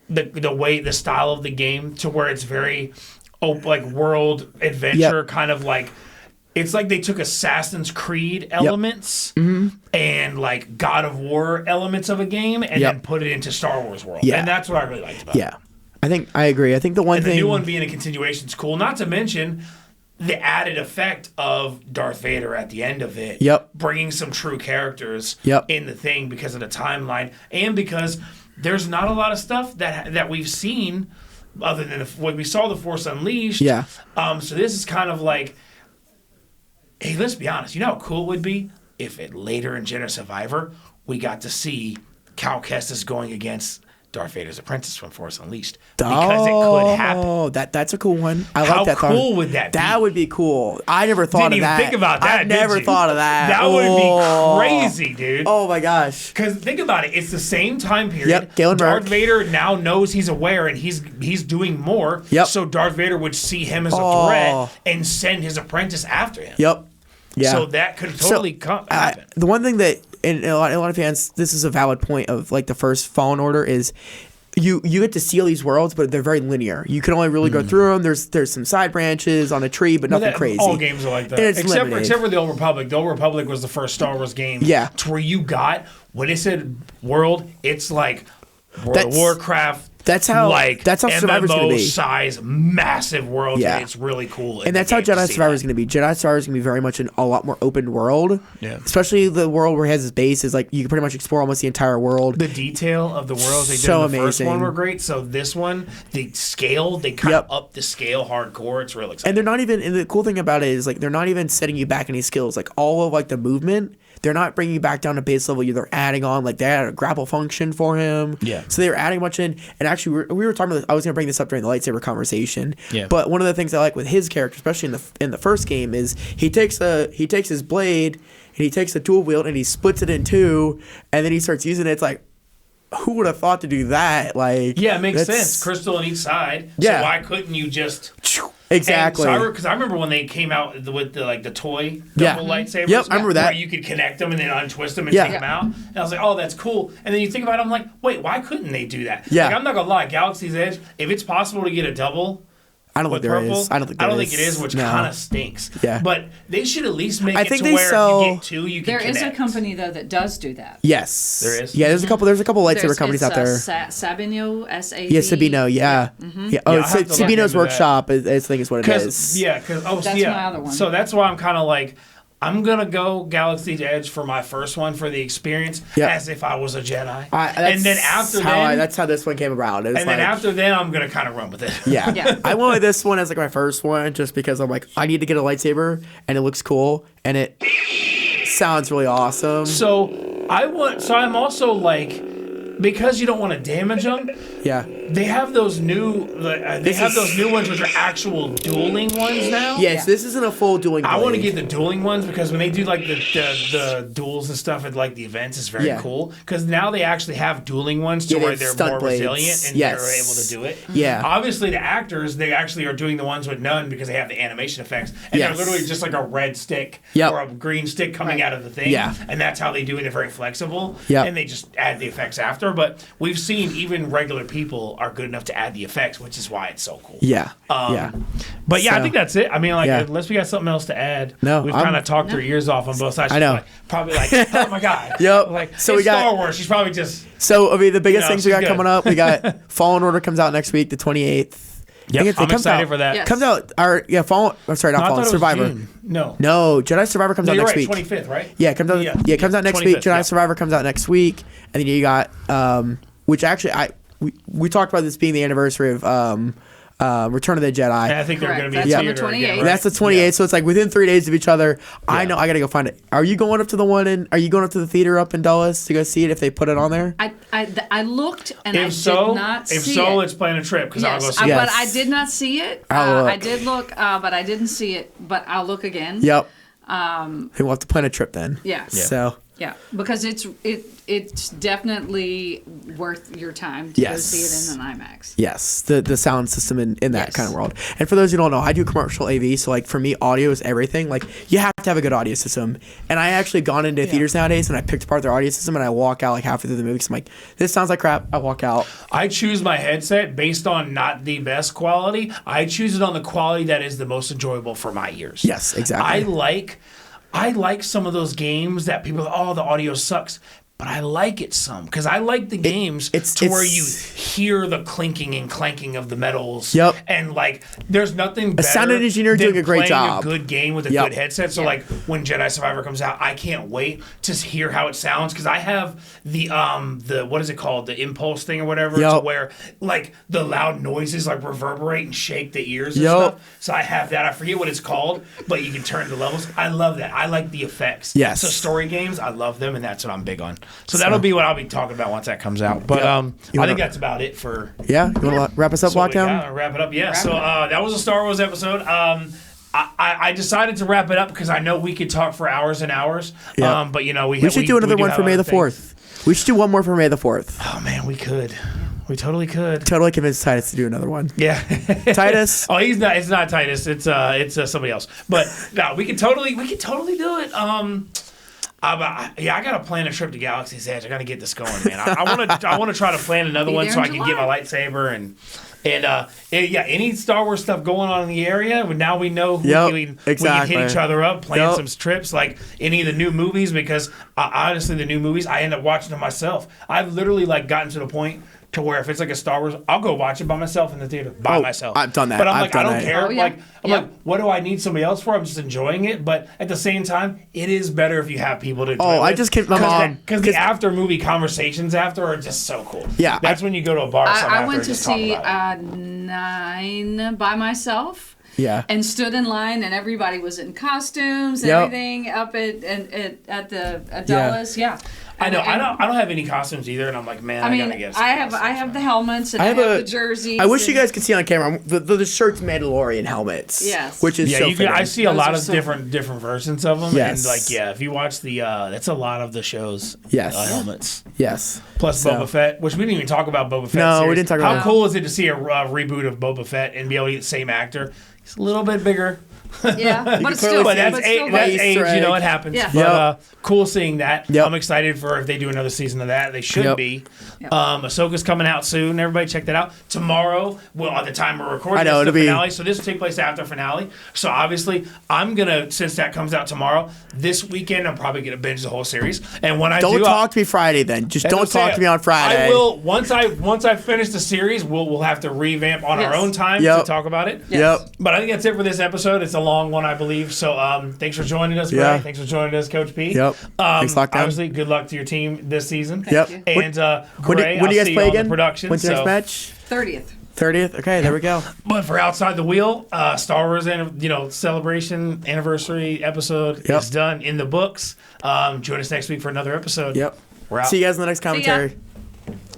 Speaker 1: the style of the game to where it's very like world adventure kind of like. It's like they took Assassin's Creed elements and like God of War elements of a game and then put it into Star Wars world.
Speaker 3: Yeah.
Speaker 1: And that's what I really liked about it.
Speaker 3: Yeah. I agree. I think the one
Speaker 1: And
Speaker 3: thing.
Speaker 1: the new one being a continuation is cool. Not to mention the added effect of Darth Vader at the end of it.
Speaker 3: Yep.
Speaker 1: Bringing some true characters in the thing because of the timeline and because there's not a lot of stuff that we've seen other than when we saw The Force Unleashed.
Speaker 3: Yeah.
Speaker 1: So this is kind of like, hey, let's be honest. You know how cool it would be if later in Jedi Survivor we got to see Cal Kestis going against Darth Vader's apprentice from Force Unleashed because it could happen.
Speaker 3: Oh, that's a cool one. I
Speaker 1: How
Speaker 3: like that.
Speaker 1: cool would that be?
Speaker 3: That would be cool. I never thought
Speaker 1: Didn't
Speaker 3: of that.
Speaker 1: even think about that.
Speaker 3: I never
Speaker 1: did you?
Speaker 3: thought of that.
Speaker 1: That would be crazy, dude.
Speaker 3: Oh my gosh.
Speaker 1: Because think about it, it's the same time period.
Speaker 3: Yep, Galen
Speaker 1: Darth
Speaker 3: Burke.
Speaker 1: Vader now knows he's aware and he's doing more.
Speaker 3: Yep.
Speaker 1: So Darth Vader would see him as a threat and send his apprentice after him.
Speaker 3: Yep. Yeah.
Speaker 1: So that could totally happen.
Speaker 3: The one thing that, and a lot of fans, this is a valid point of like the first Fallen Order is. You get to see all these worlds, but they're very linear. You can only really go through them. There's some side branches on a tree, but nothing crazy.
Speaker 1: All games are like that.
Speaker 3: And it's
Speaker 1: Except
Speaker 3: limited.
Speaker 1: for the Old Republic. The Old Republic was the first Star Wars game.
Speaker 3: Yeah.
Speaker 1: To where you got, when it said world, it's like World of Warcraft.
Speaker 3: That's how Survivor's gonna be.
Speaker 1: MMO-size, massive world.
Speaker 3: Yeah.
Speaker 1: And it's really cool.
Speaker 3: And that's how Jedi Survivor's going to be. Jedi Survivor's going to be very much a lot more open world.
Speaker 1: Yeah.
Speaker 3: Especially the world where he has his base is like you can pretty much explore almost the entire world.
Speaker 1: The detail of the worlds they did
Speaker 3: So
Speaker 1: in the first
Speaker 3: amazing.
Speaker 1: one were great. So this one, the scale, they kind of upped the scale hardcore. It's real exciting.
Speaker 3: And they're not even. And the cool thing about it is like they're not even setting you back any skills. Like all of like the movement, they're not bringing you back down to base level. They're adding on like they added a grapple function for him.
Speaker 1: Yeah.
Speaker 3: So they were adding much in. And actually, we were talking about this. I was going to bring this up during the lightsaber conversation.
Speaker 1: Yeah.
Speaker 3: But one of the things I like with his character, especially in the first game, is he takes his blade and he takes the dual wield and he splits it in 2, and then he starts using it. It's like, who would have thought to do that? Like,
Speaker 1: yeah, it makes sense. Crystal on each side.
Speaker 3: Yeah.
Speaker 1: So why couldn't you just...
Speaker 3: Exactly.
Speaker 1: Because I remember when they came out with the toy double lightsabers.
Speaker 3: Yep, I remember that.
Speaker 1: Where you could connect them and then untwist them and take them out. And I was like, oh, that's cool. And then you think about it, I'm like, wait, why couldn't they do that?
Speaker 3: Yeah.
Speaker 1: Like, I'm not gonna lie, Galaxy's Edge. If it's possible to get a double.
Speaker 3: I don't think there
Speaker 1: purple,
Speaker 3: is. I don't think it is,
Speaker 1: which kind of stinks.
Speaker 3: Yeah.
Speaker 1: But they should at least make
Speaker 3: I
Speaker 1: it
Speaker 3: think
Speaker 1: to
Speaker 3: they
Speaker 1: where
Speaker 3: sell-
Speaker 1: if you get 2, you can
Speaker 2: There
Speaker 1: connect.
Speaker 2: is a company though that does do that.
Speaker 3: Yes.
Speaker 1: There is?
Speaker 3: Yeah, there's a couple lightsaber companies out there.
Speaker 2: Sabino, S-A-B.
Speaker 3: Yeah, Sabino, yeah. Yeah. Oh,
Speaker 1: Yeah, I'll have to look
Speaker 3: Sabino's
Speaker 1: into that.
Speaker 3: Workshop, I think is what it is.
Speaker 1: Yeah,
Speaker 2: That's my other one.
Speaker 1: So that's why I'm kind of like, I'm gonna go Galaxy's Edge for my first one for the experience, as if I was a Jedi. And then
Speaker 3: that's how this one came about.
Speaker 1: And then after then, I'm gonna kind of run with it.
Speaker 3: Yeah.
Speaker 2: Yeah.
Speaker 3: I went with this one as like my first one just because I'm like, I need to get a lightsaber and it looks cool and it sounds really awesome.
Speaker 1: So I'm also like, because you don't want to damage them.
Speaker 3: Yeah.
Speaker 1: They have those new. Those new ones which are actual dueling ones now.
Speaker 3: Yes, this isn't a full dueling blade.
Speaker 1: I want to get the dueling ones because when they do like the duels and stuff at like the events, it's very cool. Because now they actually have dueling ones to
Speaker 3: Yeah, they
Speaker 1: where
Speaker 3: have
Speaker 1: they're
Speaker 3: stunt
Speaker 1: more
Speaker 3: blades.
Speaker 1: resilient and
Speaker 3: Yes.
Speaker 1: they're able to do it.
Speaker 3: Yeah.
Speaker 1: Obviously, the actors they actually are doing the ones with none because they have the animation effects and
Speaker 3: Yes.
Speaker 1: they're literally just like a red stick
Speaker 3: Yep.
Speaker 1: or a green stick coming out of the thing.
Speaker 3: Yeah.
Speaker 1: And that's how they do it. They're very flexible.
Speaker 3: Yep.
Speaker 1: And they just add the effects after. But we've seen even regular people are good enough to add the effects, which is why it's so cool.
Speaker 3: Yeah. Yeah.
Speaker 1: But yeah, I
Speaker 3: So-
Speaker 1: think that's it. I mean, like,
Speaker 3: Yeah.
Speaker 1: unless we got something else to add,
Speaker 3: No,
Speaker 1: we've
Speaker 3: I'm-
Speaker 1: kind of talked our ears off on both sides.
Speaker 3: I know.
Speaker 1: She's probably like, oh my god.
Speaker 3: Yep.
Speaker 1: Like,
Speaker 3: So
Speaker 1: it's
Speaker 3: we got-
Speaker 1: Star Wars. She's probably just.
Speaker 3: So, I mean, the biggest
Speaker 1: You know,
Speaker 3: things we
Speaker 1: she's
Speaker 3: got
Speaker 1: good.
Speaker 3: coming up, we got Fallen Order comes out next week, the 28th.
Speaker 1: Yep,
Speaker 3: it
Speaker 1: I'm
Speaker 3: comes
Speaker 1: excited
Speaker 3: out-
Speaker 1: for that.
Speaker 2: Yes.
Speaker 3: Comes out, Fallen, I'm sorry, not
Speaker 1: No, I
Speaker 3: Fallen,
Speaker 1: thought it was
Speaker 3: Survivor.
Speaker 1: June. No.
Speaker 3: No, Jedi Survivor comes
Speaker 1: No,
Speaker 3: out
Speaker 1: you're
Speaker 3: next
Speaker 1: right.
Speaker 3: week.
Speaker 1: 25th, right?
Speaker 3: Yeah, it comes out. Yeah, it comes out next
Speaker 1: 25th,
Speaker 3: week. Jedi
Speaker 1: yeah.
Speaker 3: Survivor comes out next week, and then you got, which actually we talked about this being the anniversary of Return of the Jedi.
Speaker 1: I think they're going to be
Speaker 2: Correct.
Speaker 1: in
Speaker 2: That's on the
Speaker 1: theater
Speaker 2: 28th.
Speaker 1: again, right?
Speaker 3: That's the 28th,
Speaker 1: Yeah.
Speaker 3: so it's like within 3 days of each other. I
Speaker 1: Yeah.
Speaker 3: know I gotta go find it. Are you going up to the one are you going up to the theater up in Dulles to go see it if they put it on there?
Speaker 2: I looked and I
Speaker 1: If so,
Speaker 2: did not see
Speaker 1: if so,
Speaker 2: it.
Speaker 1: let's plan a trip because I'll go
Speaker 2: Yes,
Speaker 1: see it.
Speaker 3: Yes.
Speaker 2: but I did not see it.
Speaker 3: I'll look.
Speaker 2: I did look, but I didn't see it. But I'll look again.
Speaker 3: Yep. We'll have to plan a trip then.
Speaker 2: Yeah.
Speaker 3: So
Speaker 2: Yeah, because it's definitely worth your time to go see it in an IMAX.
Speaker 3: yes, the sound system in that
Speaker 2: Yes.
Speaker 3: kind of world. And for those who don't know, I do commercial AV, so like for me, audio is everything. Like you have to have a good audio system. And I actually gone into theaters nowadays and I picked apart their audio system and I walk out like halfway through the movie. 'Cause I'm like, this sounds like crap. I walk out.
Speaker 1: I choose my headset based on not the best quality. I choose it on the quality that is the most enjoyable for my ears.
Speaker 3: Yes, exactly.
Speaker 1: I like some of those games that people are, oh, the audio sucks. But I like it some because I like the games where you hear the clinking and clanking of the metals.
Speaker 3: Yep.
Speaker 1: And like, there's nothing better
Speaker 3: sound engineer
Speaker 1: than
Speaker 3: doing a great
Speaker 1: playing
Speaker 3: job.
Speaker 1: a good game with a
Speaker 3: Yep.
Speaker 1: good headset. So like when Jedi Survivor comes out, I can't wait to hear how it sounds because I have the what is it called, the impulse thing or whatever,
Speaker 3: Yep.
Speaker 1: to where like the loud noises like reverberate and shake the ears and
Speaker 3: Yep.
Speaker 1: stuff. So I have that. I forget what it's called, but you can turn the levels. I love that. I like the effects.
Speaker 3: Yes.
Speaker 1: So story games, I love them, and that's what I'm big on. So that'll be what I'll be talking about once that comes out. But I think that's about it for.
Speaker 3: Yeah, you want to wrap us up,
Speaker 1: So we
Speaker 3: Lockdown?
Speaker 1: gotta wrap it up. Yeah. So that was a Star Wars episode. I decided to wrap it up because I know we could talk for hours and hours.
Speaker 3: Yeah.
Speaker 1: But
Speaker 3: We should do another one
Speaker 1: have
Speaker 3: for May
Speaker 1: other
Speaker 3: the 4th. We should do one more for May the 4th.
Speaker 1: Oh man, we could. We totally could.
Speaker 3: Totally convinced Titus to do another one.
Speaker 1: Yeah.
Speaker 3: Titus.
Speaker 1: Oh, he's not. It's not Titus. It's somebody else. But no, we could totally do it. I gotta plan a trip to Galaxy's Edge. I gotta get this going, man. I want to try to plan another
Speaker 2: Be
Speaker 1: one
Speaker 2: there
Speaker 1: so
Speaker 2: in
Speaker 1: I can get my
Speaker 2: July.
Speaker 1: lightsaber and any Star Wars stuff going on in the area. Now we know who
Speaker 3: Yep,
Speaker 1: we can
Speaker 3: exactly.
Speaker 1: hit each other up, plan
Speaker 3: Yep.
Speaker 1: some trips, like any of the new movies. Because honestly, the new movies I end up watching them myself. I've literally like gotten to the point to where if it's like a Star Wars, I'll go watch it by myself in the theater by myself.
Speaker 3: I've done that.
Speaker 1: But I'm
Speaker 3: I've
Speaker 1: like, I
Speaker 3: done
Speaker 1: don't
Speaker 3: that.
Speaker 1: care.
Speaker 2: Oh, yeah.
Speaker 1: Like, I'm
Speaker 2: Yep.
Speaker 1: like, what do I need somebody else for? I'm just enjoying it. But at the same time, it is better if you have people to enjoy
Speaker 3: Oh,
Speaker 1: it
Speaker 3: I
Speaker 1: with.
Speaker 3: just came- my mom-
Speaker 1: Because the after movie conversations after are just so cool.
Speaker 3: Yeah,
Speaker 1: That's when you go to a bar or something
Speaker 2: I
Speaker 1: after
Speaker 2: went
Speaker 1: and
Speaker 2: to
Speaker 1: just talk
Speaker 2: see
Speaker 1: about it.
Speaker 2: 9 by myself.
Speaker 3: Yeah.
Speaker 2: And stood in line, and everybody was in costumes and
Speaker 3: Yep.
Speaker 2: everything up at the Dulles. Yeah.
Speaker 1: I know.
Speaker 2: And-
Speaker 1: I don't have any costumes either, and I'm like, man,
Speaker 2: I
Speaker 1: I gotta
Speaker 2: mean,
Speaker 1: get.
Speaker 2: I have the helmets and
Speaker 3: I
Speaker 2: I
Speaker 3: have
Speaker 2: have
Speaker 3: a-
Speaker 2: the jerseys.
Speaker 3: I wish you
Speaker 2: and-
Speaker 3: guys could see on camera the shirt's Mandalorian helmets.
Speaker 2: Yes.
Speaker 3: Which is
Speaker 1: Yeah,
Speaker 3: so
Speaker 1: you can, I
Speaker 3: fitting.
Speaker 1: see a
Speaker 2: Those
Speaker 1: lot
Speaker 2: are
Speaker 1: of
Speaker 2: so-
Speaker 1: different versions of them,
Speaker 3: Yes.
Speaker 1: and like if you watch the that's a lot of the shows.
Speaker 3: Yes.
Speaker 1: Helmets.
Speaker 3: Yes.
Speaker 1: Plus
Speaker 3: So-
Speaker 1: Boba Fett, which we didn't even talk about Boba Fett.
Speaker 3: No, we
Speaker 1: series.
Speaker 3: didn't talk
Speaker 1: How
Speaker 3: about it.
Speaker 1: cool is it to see a reboot of Boba Fett and be able to get the same actor? He's a little bit bigger.
Speaker 2: Yeah, but
Speaker 3: clearly
Speaker 2: still,
Speaker 3: see-
Speaker 1: But that's,
Speaker 2: but still
Speaker 1: that's
Speaker 2: great.
Speaker 1: age,
Speaker 3: Easter
Speaker 1: you know,
Speaker 3: egg.
Speaker 1: it happens.
Speaker 2: Yeah.
Speaker 1: But
Speaker 3: Yep.
Speaker 1: cool seeing that.
Speaker 3: Yep.
Speaker 1: I'm excited for if they do another season of that. They should
Speaker 3: Yep.
Speaker 1: be.
Speaker 2: Yep.
Speaker 1: Ahsoka's coming out soon. Everybody check that out. Tomorrow, well, at the time we're recording,
Speaker 3: I know,
Speaker 1: it's the
Speaker 3: it'll be-
Speaker 1: finale. So this will take place after finale. So obviously, I'm going to, since that comes out tomorrow, this weekend, I'm probably going to binge the whole series. And when I
Speaker 3: Don't
Speaker 1: do,
Speaker 3: talk to me Friday then. Just
Speaker 1: that's
Speaker 3: don't
Speaker 1: what I'm
Speaker 3: talk
Speaker 1: saying.
Speaker 3: to me on Friday.
Speaker 1: I will, once I finish the series, we'll have to revamp on our
Speaker 2: Yes.
Speaker 1: own time
Speaker 3: Yep.
Speaker 1: to talk about it.
Speaker 3: Yep.
Speaker 1: But I think that's it for this episode. It's a long one, I believe. So thanks for joining us, Ray.
Speaker 3: Yeah.
Speaker 1: Thanks for joining us, Coach P.
Speaker 3: Yep. Thanks, Lockdown.
Speaker 1: Obviously, good luck to your team this season.
Speaker 3: Yep.
Speaker 2: you.
Speaker 1: And
Speaker 3: When do
Speaker 1: Gray,
Speaker 3: you
Speaker 1: I'll
Speaker 3: guys
Speaker 1: see
Speaker 3: play
Speaker 1: you on
Speaker 3: again?
Speaker 1: the production.
Speaker 3: When's the next
Speaker 1: so-
Speaker 3: match?
Speaker 2: 30th.
Speaker 3: 30th? Okay, there we go.
Speaker 1: But for Outside the Wheel, Star Wars, celebration anniversary episode
Speaker 3: Yep.
Speaker 1: is done in the books. Join us next week for another episode.
Speaker 3: Yep.
Speaker 1: We're out.
Speaker 3: See you guys in the next
Speaker 2: ya.
Speaker 3: commentary.